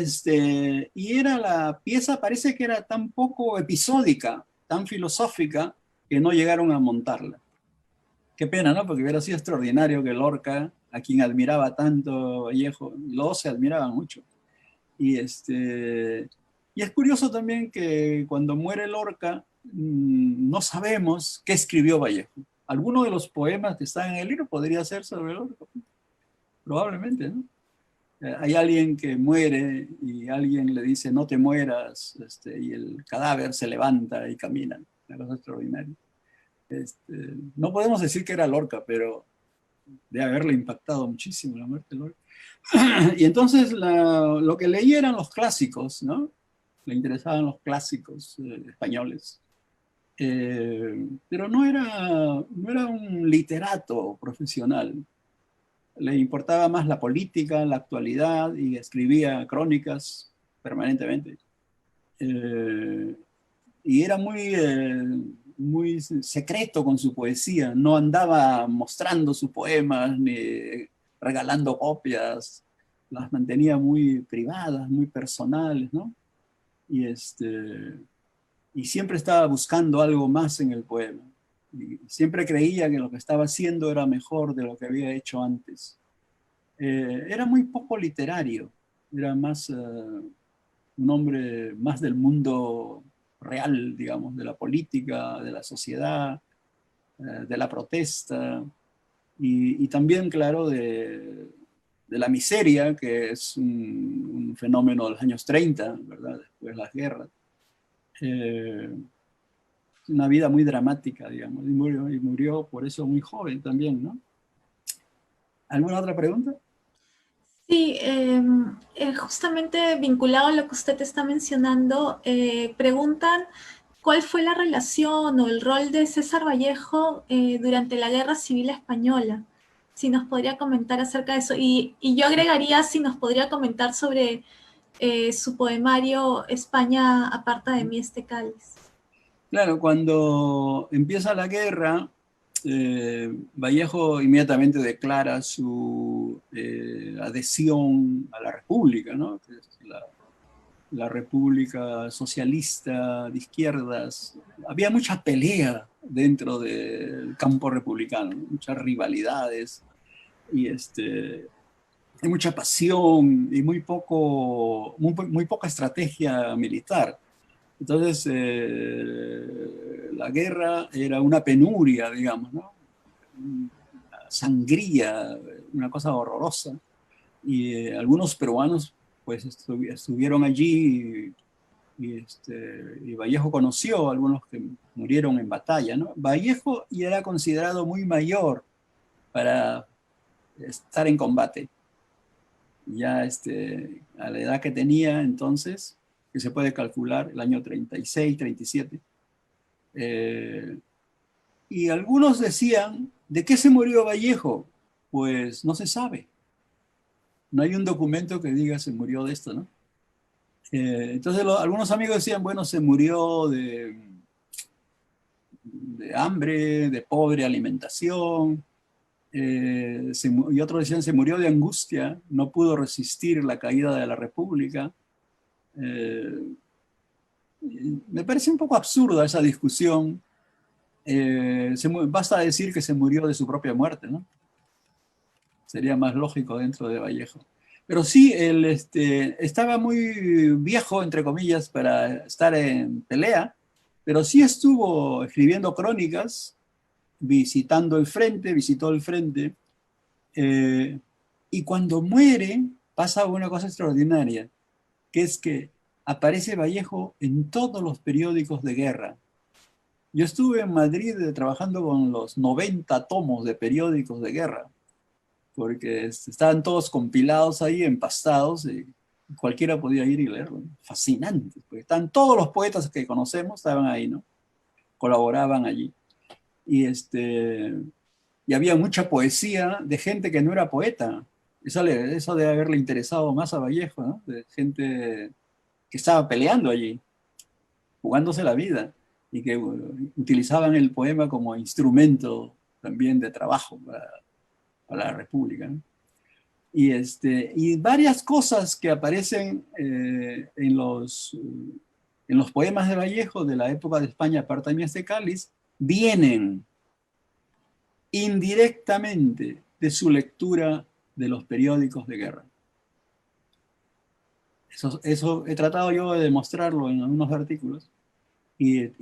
era la pieza, parece que era tan poco episódica, tan filosófica, que no llegaron a montarla. Qué pena, ¿no? Porque hubiera sido extraordinario que Lorca, a quien admiraba tanto Vallejo, los se admiraban mucho. Y es curioso también que cuando muere Lorca, no sabemos qué escribió Vallejo. Alguno de los poemas que están en el libro podría ser sobre Lorca, probablemente, ¿no? Hay alguien que muere y alguien le dice no te mueras, y el cadáver se levanta y camina. Una cosa extraordinaria. No podemos decir que era Lorca, pero de haberle impactado muchísimo la muerte de Lorca. Y entonces lo que leí eran los clásicos, ¿no? Le interesaban los clásicos españoles. Pero no era un literato profesional. Le importaba más la política, la actualidad, y escribía crónicas permanentemente. Y era muy secreto con su poesía. No andaba mostrando sus poemas ni regalando copias. Las mantenía muy privadas, muy personales, ¿no? Y siempre estaba buscando algo más en el poema. Y siempre creía que lo que estaba haciendo era mejor de lo que había hecho antes. Era muy poco literario, era más un hombre más del mundo real, digamos, de la política, de la sociedad, de la protesta, y también, claro, de la miseria, que es un fenómeno de los años 30, ¿verdad? Después de las guerras. Una vida muy dramática, digamos, y murió por eso muy joven también, ¿no? ¿Alguna otra pregunta?
Sí, justamente vinculado a lo que usted está mencionando, preguntan cuál fue la relación o el rol de César Vallejo durante la Guerra Civil Española. Si nos podría comentar acerca de eso. Y yo agregaría si nos podría comentar sobre su poemario España aparta de mí este cáliz.
Claro, cuando empieza la guerra, Vallejo inmediatamente declara su adhesión a la República, ¿no? Que es la República Socialista de Izquierdas. Había mucha pelea dentro del campo republicano, ¿no? Muchas rivalidades y mucha pasión y muy poca estrategia militar. Entonces, la guerra era una penuria, digamos, ¿no? Una sangría, una cosa horrorosa. Y algunos peruanos, pues, estuvieron allí y Vallejo conoció a algunos que murieron en batalla, ¿no? Vallejo ya era considerado muy mayor para estar en combate. Ya a la edad que tenía entonces, que se puede calcular, el año 36, 37. Y algunos decían, ¿de qué se murió Vallejo? Pues no se sabe. No hay un documento que diga se murió de esto, ¿no? Entonces algunos amigos decían, bueno, se murió de hambre, de pobre alimentación, y otros decían se murió de angustia, no pudo resistir la caída de la República. Me parece un poco absurda esa discusión. Basta decir que se murió de su propia muerte, ¿no? Sería más lógico dentro de Vallejo. Pero sí, él estaba muy viejo, entre comillas, para estar en pelea, pero sí estuvo escribiendo crónicas, visitó el frente, y cuando muere pasa una cosa extraordinaria, que es que aparece Vallejo en todos los periódicos de guerra. Yo estuve en Madrid trabajando con los 90 tomos de periódicos de guerra, porque estaban todos compilados ahí, empastados, y cualquiera podía ir y leerlo. Fascinante, porque están todos los poetas que conocemos, estaban ahí, ¿no? Colaboraban allí. Y había mucha poesía de gente que no era poeta. Eso debe haberle interesado más a Vallejo, ¿no? De gente que estaba peleando allí, jugándose la vida. y que utilizaban el poema como instrumento también de trabajo para la República, ¿no? Y varias cosas que aparecen en los poemas de Vallejo de la época de España, Partañas de Cáliz, vienen indirectamente de su lectura de los periódicos de guerra. Eso he tratado yo de demostrarlo en algunos artículos, y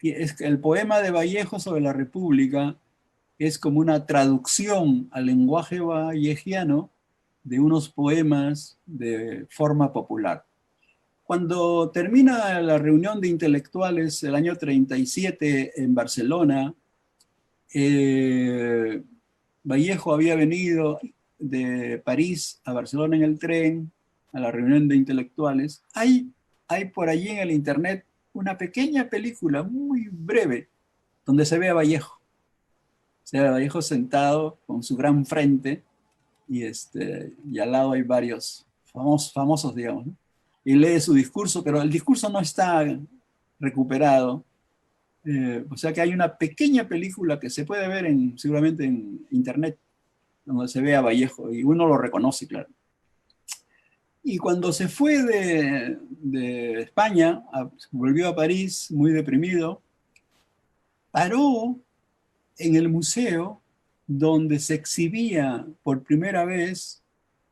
el poema de Vallejo sobre la República es como una traducción al lenguaje vallejiano de unos poemas de forma popular. Cuando termina la reunión de intelectuales el año 37 en Barcelona, Vallejo había venido de París a Barcelona en el tren, a la reunión de intelectuales. Hay por allí en el internet una pequeña película muy breve donde se ve a Vallejo. Se ve a Vallejo sentado con su gran frente y al lado hay varios famosos, digamos, ¿no? Y lee su discurso, pero el discurso no está recuperado. O sea que hay una pequeña película que se puede ver seguramente en internet, donde se ve a Vallejo y uno lo reconoce, claro. Y cuando se fue de España, volvió a París muy deprimido, paró en el museo donde se exhibía por primera vez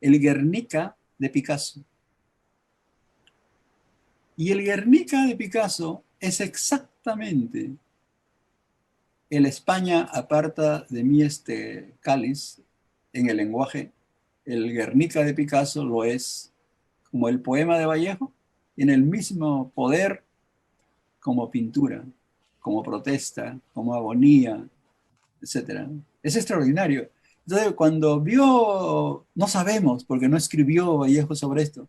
el Guernica de Picasso. Y el Guernica de Picasso es exactamente el España aparta de mí este cáliz en el lenguaje. El Guernica de Picasso lo es como el poema de Vallejo, tiene el mismo poder como pintura, como protesta, como agonía, etcétera. Es extraordinario. Entonces, cuando vio, no sabemos, porque no escribió Vallejo sobre esto,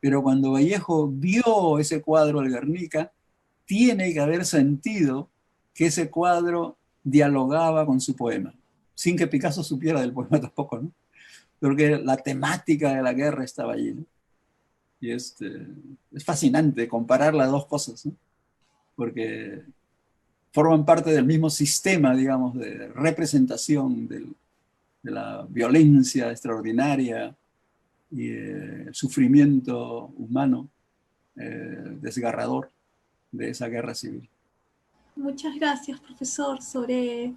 pero cuando Vallejo vio ese cuadro del Guernica, tiene que haber sentido que ese cuadro dialogaba con su poema, sin que Picasso supiera del poema tampoco, ¿no? Porque la temática de la guerra estaba allí, ¿no? Y es fascinante comparar las dos cosas, ¿no? Porque forman parte del mismo sistema, digamos, de representación de la violencia extraordinaria y el sufrimiento humano desgarrador de esa guerra civil.
Muchas gracias, profesor, sobre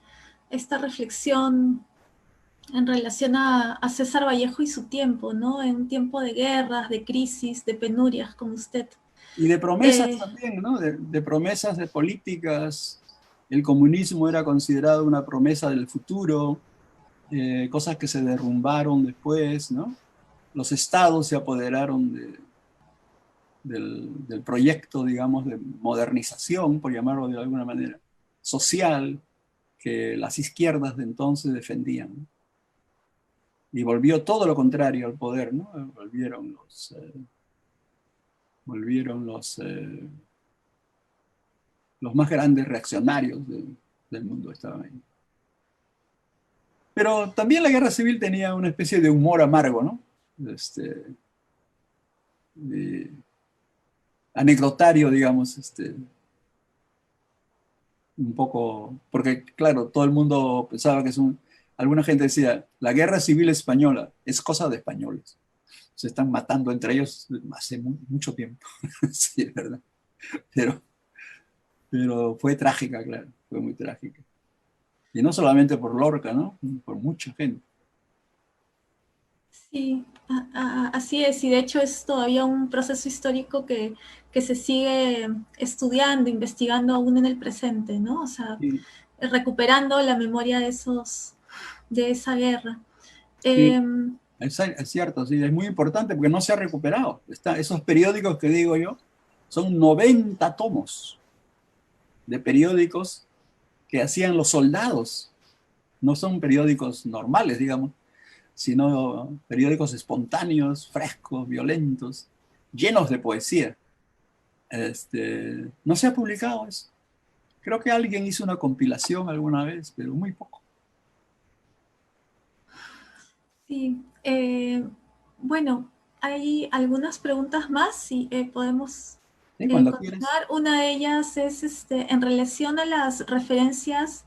esta reflexión en relación a César Vallejo y su tiempo, ¿no? En un tiempo de guerras, de crisis, de penurias, como usted.
Y de promesas también, ¿no? De promesas de políticas. El comunismo era considerado una promesa del futuro, cosas que se derrumbaron después, ¿no? Los estados se apoderaron del proyecto, digamos, de modernización, por llamarlo de alguna manera, social, que las izquierdas de entonces defendían, ¿no? Y volvió todo lo contrario al poder, ¿no? Volvieron los más grandes reaccionarios del mundo estaban ahí. Pero también la guerra civil tenía una especie de humor amargo, ¿no? Anecdotario, digamos, un poco, porque claro, todo el mundo pensaba que alguna gente decía, la guerra civil española es cosa de españoles. Se están matando entre ellos hace mucho tiempo. Sí, es verdad. Pero fue trágica, claro, fue muy trágica. Y no solamente por Lorca, ¿no? Por mucha gente.
Sí, así es, y de hecho es todavía un proceso histórico que se sigue estudiando, investigando aún en el presente, ¿no? O sea,
Sí,
recuperando la memoria de esa guerra.
sí, es cierto, sí, es muy importante porque no se ha recuperado. Esos periódicos que digo yo son 90 tomos de periódicos que hacían los soldados. No son periódicos normales, digamos, sino periódicos espontáneos, frescos, violentos, llenos de poesía. No se ha publicado eso. Creo que alguien hizo una compilación alguna vez, pero muy poco.
Sí, bueno, hay algunas preguntas más, si podemos
Sí, cuando quieres.
continuar. Una de ellas es en relación a las referencias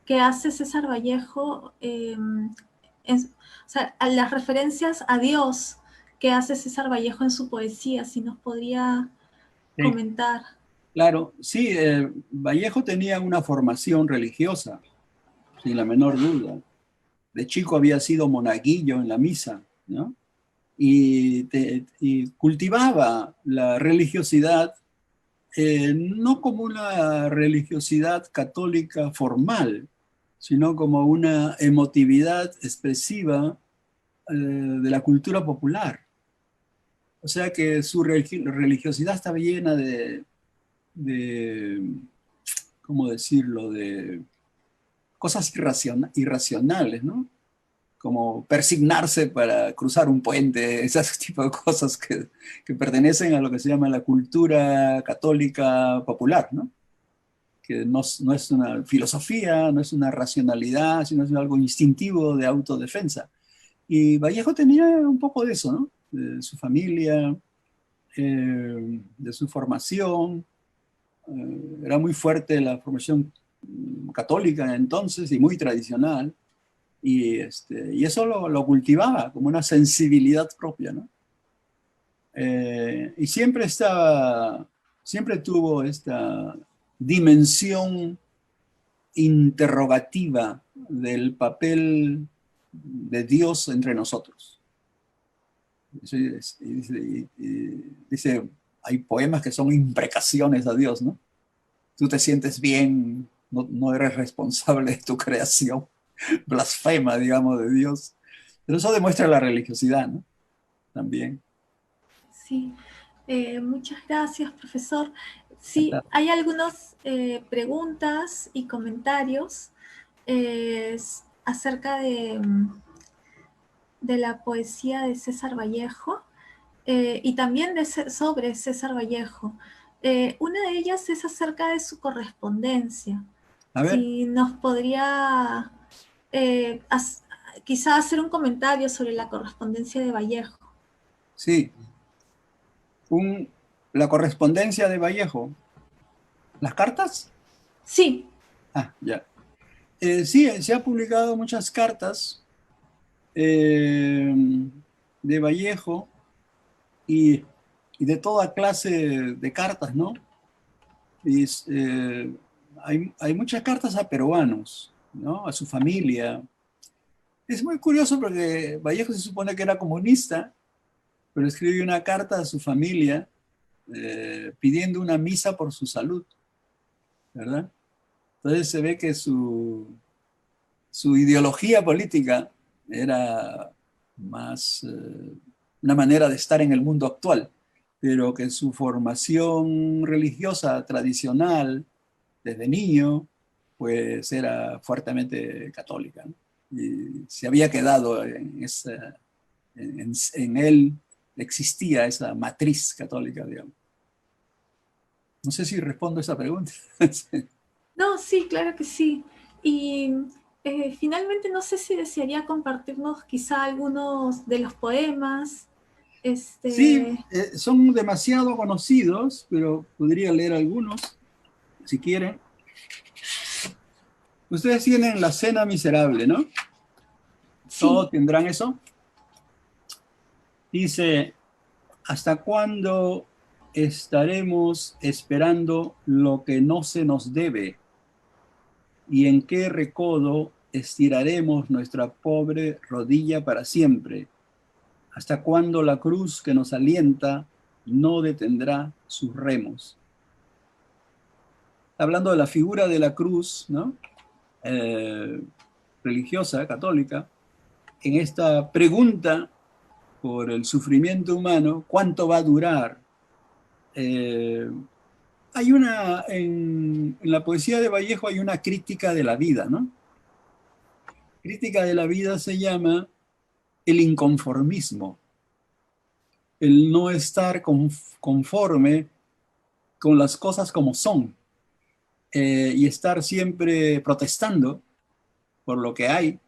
que hace César Vallejo, o sea, a las referencias a Dios que hace César Vallejo en su poesía, si nos podría
Sí,
comentar.
claro, sí, Vallejo tenía una formación religiosa, sin la menor duda. De chico había sido monaguillo en la misa, ¿no? Y cultivaba la religiosidad, no como una religiosidad católica formal, sino como una emotividad expresiva de la cultura popular. O sea que su religiosidad estaba llena de, ¿cómo decirlo?, de cosas irracionales, ¿no? Como persignarse para cruzar un puente, ese tipo de cosas que pertenecen a lo que se llama la cultura católica popular, ¿no? Que no es una filosofía, no es una racionalidad, sino es algo instintivo de autodefensa. Y Vallejo tenía un poco de eso, ¿no? De su familia, de su formación. Era muy fuerte la formación católica entonces y muy tradicional. Y eso lo cultivaba como una sensibilidad propia, ¿no? Y siempre tuvo esta dimensión interrogativa del papel de Dios entre nosotros. Dice, hay poemas que son imprecaciones a Dios, ¿no? Tú te sientes bien, no eres responsable de tu creación, blasfema, digamos, de Dios. Pero eso demuestra la religiosidad, ¿no? También.
Sí, muchas gracias, profesor. Sí, hay algunas preguntas y comentarios acerca de la poesía de César Vallejo y también sobre César Vallejo. Una de ellas es acerca de su correspondencia.
A ver,
Si nos podría eh, as, quizá hacer un comentario sobre la correspondencia de Vallejo.
sí, la correspondencia de Vallejo. ¿Las cartas?
Sí,
Ah, ya. Sí, se han publicado muchas cartas eh, de Vallejo y, y de toda clase de cartas, ¿no? Y, hay muchas cartas a peruanos, ¿no? A su familia. Es muy curioso porque Vallejo se supone que era comunista, pero escribió una carta a su familia pidiendo una misa por su salud, ¿verdad? Entonces se ve que su ideología política era más una manera de estar en el mundo actual, pero que su formación religiosa tradicional desde niño, pues era fuertemente católica, ¿no? Y se había quedado en él, existía esa matriz católica, digamos. No sé si respondo a esa pregunta.
no, sí, claro que sí. Y finalmente no sé si desearía compartirnos quizá algunos de los poemas.
Sí,
Este,
son demasiado conocidos, pero podría leer algunos, si quieren. Ustedes tienen La Cena Miserable, ¿no?
sí,
Todos tendrán eso. Dice, ¿hasta cuándo estaremos esperando lo que no se nos debe? ¿Y en qué recodo estiraremos nuestra pobre rodilla para siempre? ¿Hasta cuándo la cruz que nos alienta no detendrá sus remos? Hablando de la figura de la cruz, ¿no? Eh, religiosa, católica, en esta pregunta por el sufrimiento humano, ¿cuánto va a durar? Eh, en la poesía de Vallejo hay una crítica de la vida, ¿no? Crítica de la vida se llama el inconformismo, el no estar conforme con las cosas como son y estar siempre protestando por lo que hay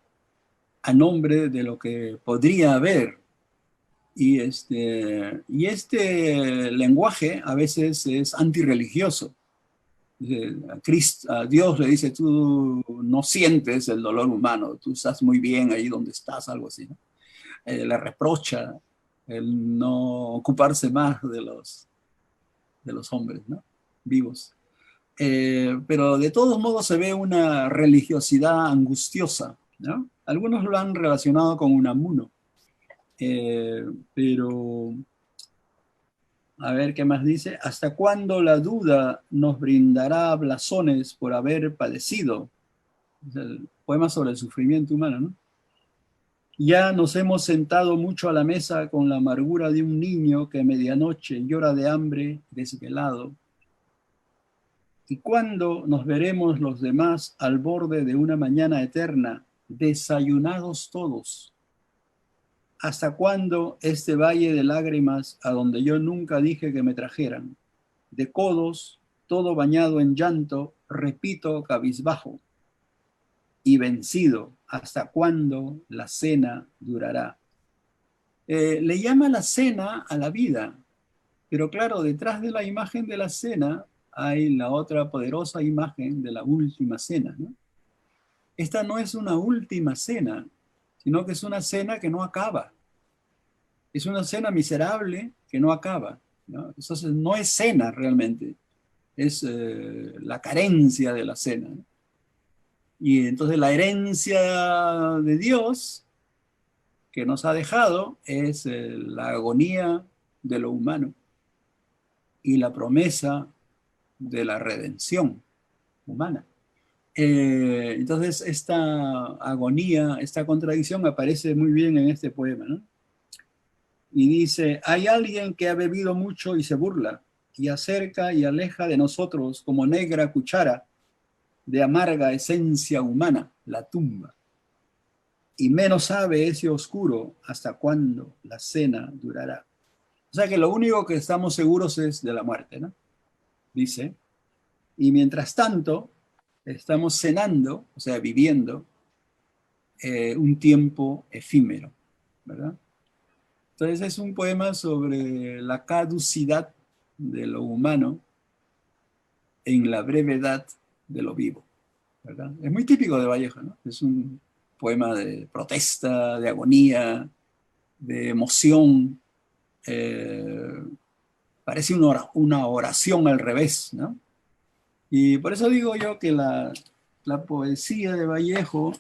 a nombre de lo que podría haber. Y este lenguaje a veces es antirreligioso. A Dios le dice, tú no sientes el dolor humano, tú estás muy bien ahí donde estás, algo así, ¿no? Le reprocha el no ocuparse más de los hombres, ¿no? Vivos. Pero de todos modos se ve una religiosidad angustiosa, ¿no? Algunos lo han relacionado con Unamuno, pero a ver qué más dice. ¿Hasta cuándo la duda nos brindará blasones por haber padecido? Es el poema sobre el sufrimiento humano, ¿no? Ya nos hemos sentado mucho a la mesa con la amargura de un niño que a medianoche llora de hambre desvelado. ¿Y cuándo nos veremos los demás al borde de una mañana eterna, desayunados todos? ¿Hasta cuándo este valle de lágrimas a donde yo nunca dije que me trajeran? De codos, todo bañado en llanto, repito cabizbajo y vencido, ¿hasta cuándo la cena durará? Le llama la cena a la vida, pero claro, detrás de la imagen de la cena hay la otra poderosa imagen de la última cena, ¿no? Esta no es una última cena, sino que es una cena que no acaba. Es una cena miserable que no acaba, ¿no? Entonces no es cena realmente, es la carencia de la cena, ¿no? Y entonces la herencia de Dios que nos ha dejado es la agonía de lo humano y la promesa de la redención humana. Entonces esta agonía, esta contradicción aparece muy bien en este poema, ¿no? Y dice, hay alguien que ha bebido mucho y se burla, y acerca y aleja de nosotros como negra cuchara de amarga esencia humana, la tumba. Y menos sabe ese oscuro hasta cuándo la cena durará. O sea que lo único que estamos seguros es de la muerte, ¿no? Dice, y mientras tanto estamos cenando, o sea, viviendo un tiempo efímero, ¿verdad? Entonces es un poema sobre la caducidad de lo humano en la brevedad de lo vivo, ¿verdad? Es muy típico de Vallejo, ¿no? Es un poema de protesta, de agonía, de emoción. eh, Parece una oración al revés, ¿no? Y por eso digo yo que la poesía de Vallejo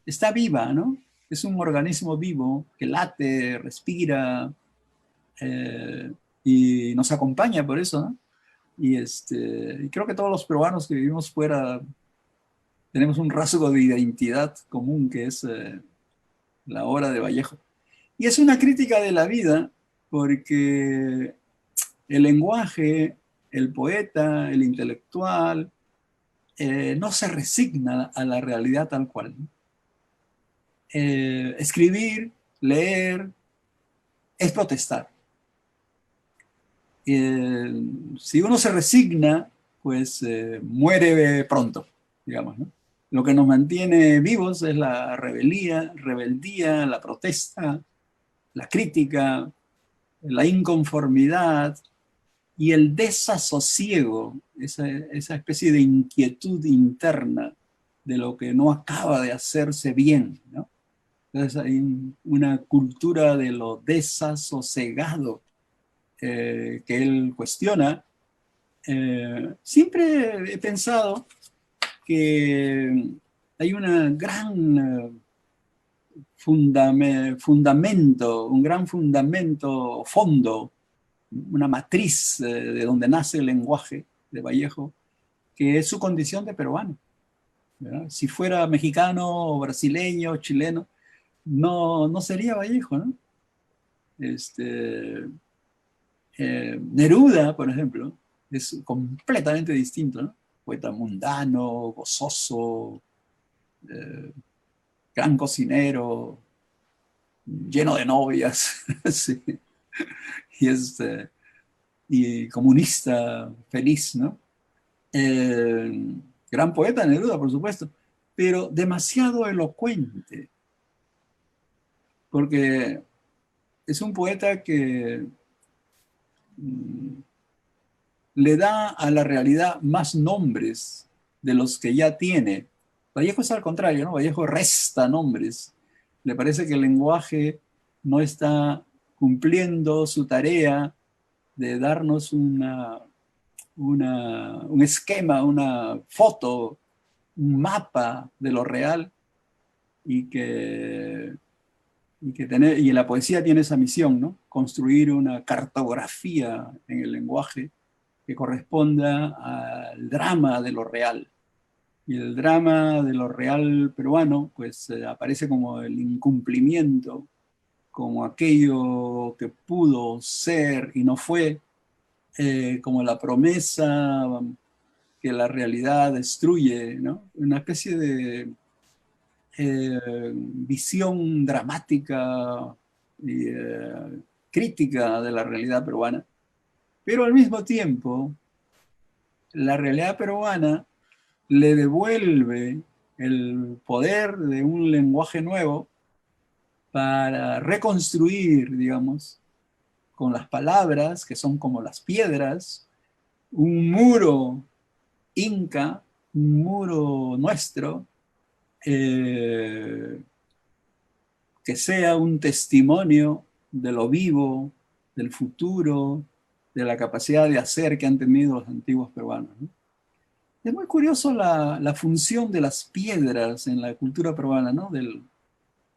está viva, ¿no? Es un organismo vivo que late, respira, eh, y nos acompaña por eso, ¿no? Y creo que todos los peruanos que vivimos fuera tenemos un rasgo de identidad común que es la obra de Vallejo. Y es una crítica de la vida porque el lenguaje, el poeta, el intelectual, no se resigna a la realidad tal cual. Escribir, leer, es protestar. Si uno se resigna, pues muere pronto, digamos, ¿no? Lo que nos mantiene vivos es la rebeldía, la protesta, la crítica, la inconformidad y el desasosiego, esa especie de inquietud interna de lo que no acaba de hacerse bien, ¿no? Entonces hay una cultura de lo desasosegado que él cuestiona. Siempre he pensado que hay una gran fundamento, un gran fundamento, fondo, una matriz de donde nace el lenguaje de Vallejo, que es su condición de peruano, ¿verdad? Si fuera mexicano, brasileño, chileno, no sería Vallejo, ¿no? Neruda, por ejemplo, es completamente distinto, ¿no? Poeta mundano, gozoso, eh, gran cocinero, lleno de novias, sí. Y y comunista feliz, ¿no? Eh, Gran poeta Neruda, por supuesto, pero demasiado elocuente, porque es un poeta que le da a la realidad más nombres de los que ya tiene. Vallejo es al contrario, ¿no? Vallejo resta nombres. Le parece que el lenguaje no está cumpliendo su tarea de darnos un esquema, una foto, un mapa de lo real, y y la poesía tiene esa misión, ¿no? Construir una cartografía en el lenguaje que corresponda al drama de lo real. Y el drama de lo real peruano, pues aparece como el incumplimiento, como aquello que pudo ser y no fue, como la promesa que la realidad destruye, ¿no? Una especie de visión dramática y crítica de la realidad peruana. Pero al mismo tiempo, la realidad peruana le devuelve el poder de un lenguaje nuevo para reconstruir, digamos, con las palabras, que son como las piedras, un muro inca, un muro nuestro, eh, que sea un testimonio de lo vivo, del futuro, de la capacidad de hacer que han tenido los antiguos peruanos, ¿no? Es muy curioso la función de las piedras en la cultura peruana, ¿no?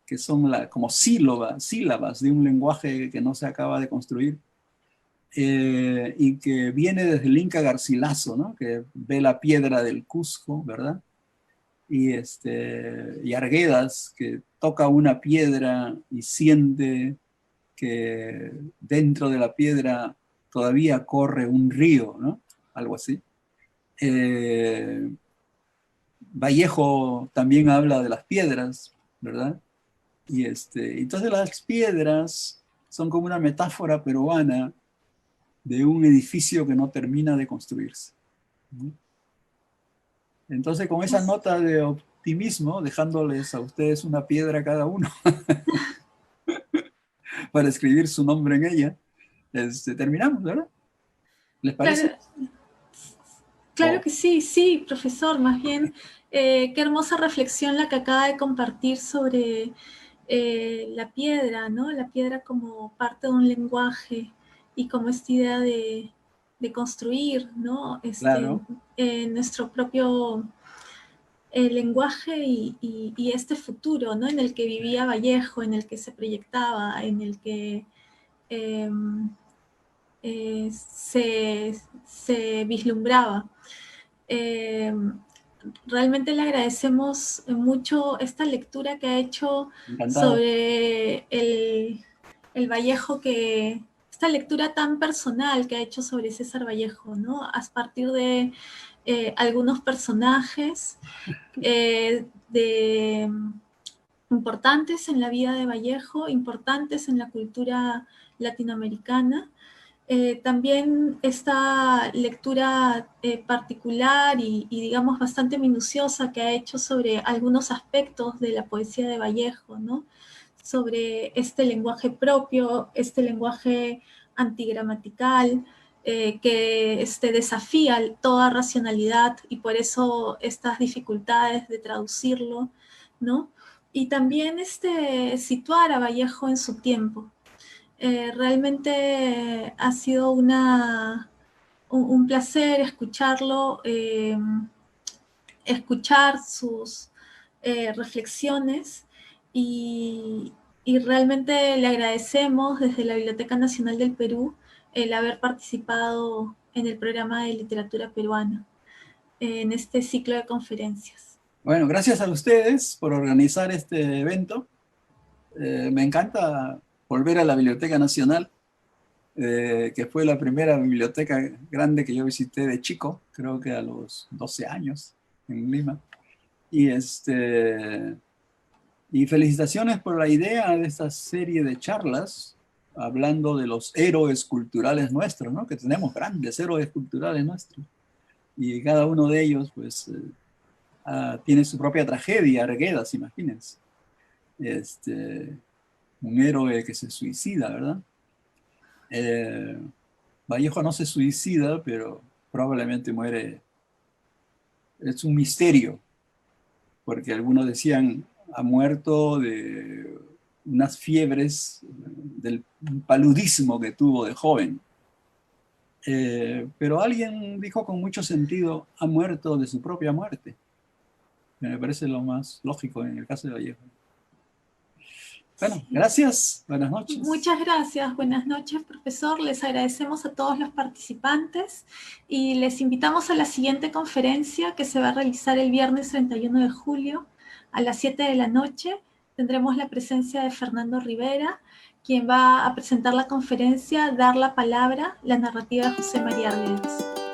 Que son como sílabas de un lenguaje que no se acaba de construir, y que viene desde el Inca Garcilaso, ¿no? Que ve la piedra del Cusco, ¿verdad? Y Arguedas, que toca una piedra y siente que dentro de la piedra todavía corre un río, ¿no? Algo así. Eh, Vallejo también habla de las piedras, ¿verdad? Entonces las piedras son como una metáfora peruana de un edificio que no termina de construirse, ¿no? Entonces, con esa nota de optimismo, dejándoles a ustedes una piedra cada uno para escribir su nombre en ella, terminamos, ¿verdad? ¿Les
Claro,
parece?
claro
Oh,
que sí, sí, profesor. Más bien, qué hermosa reflexión la que acaba de compartir sobre la piedra, ¿no? La piedra como parte de un lenguaje y como esta idea de construir, ¿no?
claro.
Nuestro propio lenguaje y este futuro, ¿no? En el que vivía Vallejo, en el que se proyectaba, en el que eh, se vislumbraba. Eh, Realmente le agradecemos mucho esta lectura que ha hecho
Encantado.
sobre el Vallejo, esta lectura tan personal que ha hecho sobre César Vallejo, ¿no? A partir de algunos personajes importantes en la vida de Vallejo, importantes en la cultura latinoamericana. También esta lectura particular digamos, bastante minuciosa que ha hecho sobre algunos aspectos de la poesía de Vallejo, ¿no? Sobre este lenguaje propio, este lenguaje antigramatical, que desafía toda racionalidad y por eso estas dificultades de traducirlo, ¿no? Y también situar a Vallejo en su tiempo. Realmente ha sido un placer escucharlo, escuchar sus reflexiones y, y, realmente le agradecemos desde la Biblioteca Nacional del Perú el haber participado en el programa de literatura peruana, en este ciclo de conferencias.
Bueno, gracias a ustedes por organizar este evento. Me encanta volver a la Biblioteca Nacional, que fue la primera biblioteca grande que yo visité de chico, creo que a los 12 años en Lima. Y, y felicitaciones por la idea de esta serie de charlas hablando de los héroes culturales nuestros, ¿no? Que tenemos grandes héroes culturales nuestros. Y cada uno de ellos, pues, tiene su propia tragedia, Arguedas, imagínense. Este, un héroe que se suicida, ¿verdad? Vallejo no se suicida, pero probablemente muere. Es un misterio, porque algunos decían ha muerto de unas fiebres, del paludismo que tuvo de joven. Pero alguien dijo con mucho sentido, ha muerto de su propia muerte. Me parece lo más lógico en el caso de Vallejo. Bueno, gracias. Buenas noches.
Muchas gracias. Buenas noches, profesor. Les agradecemos a todos los participantes y les invitamos a la siguiente conferencia que se va a realizar el viernes 31 de julio a las 7 de la noche. Tendremos la presencia de Fernando Rivera, quien va a presentar la conferencia Dar la palabra, la narrativa de José María Arguedas.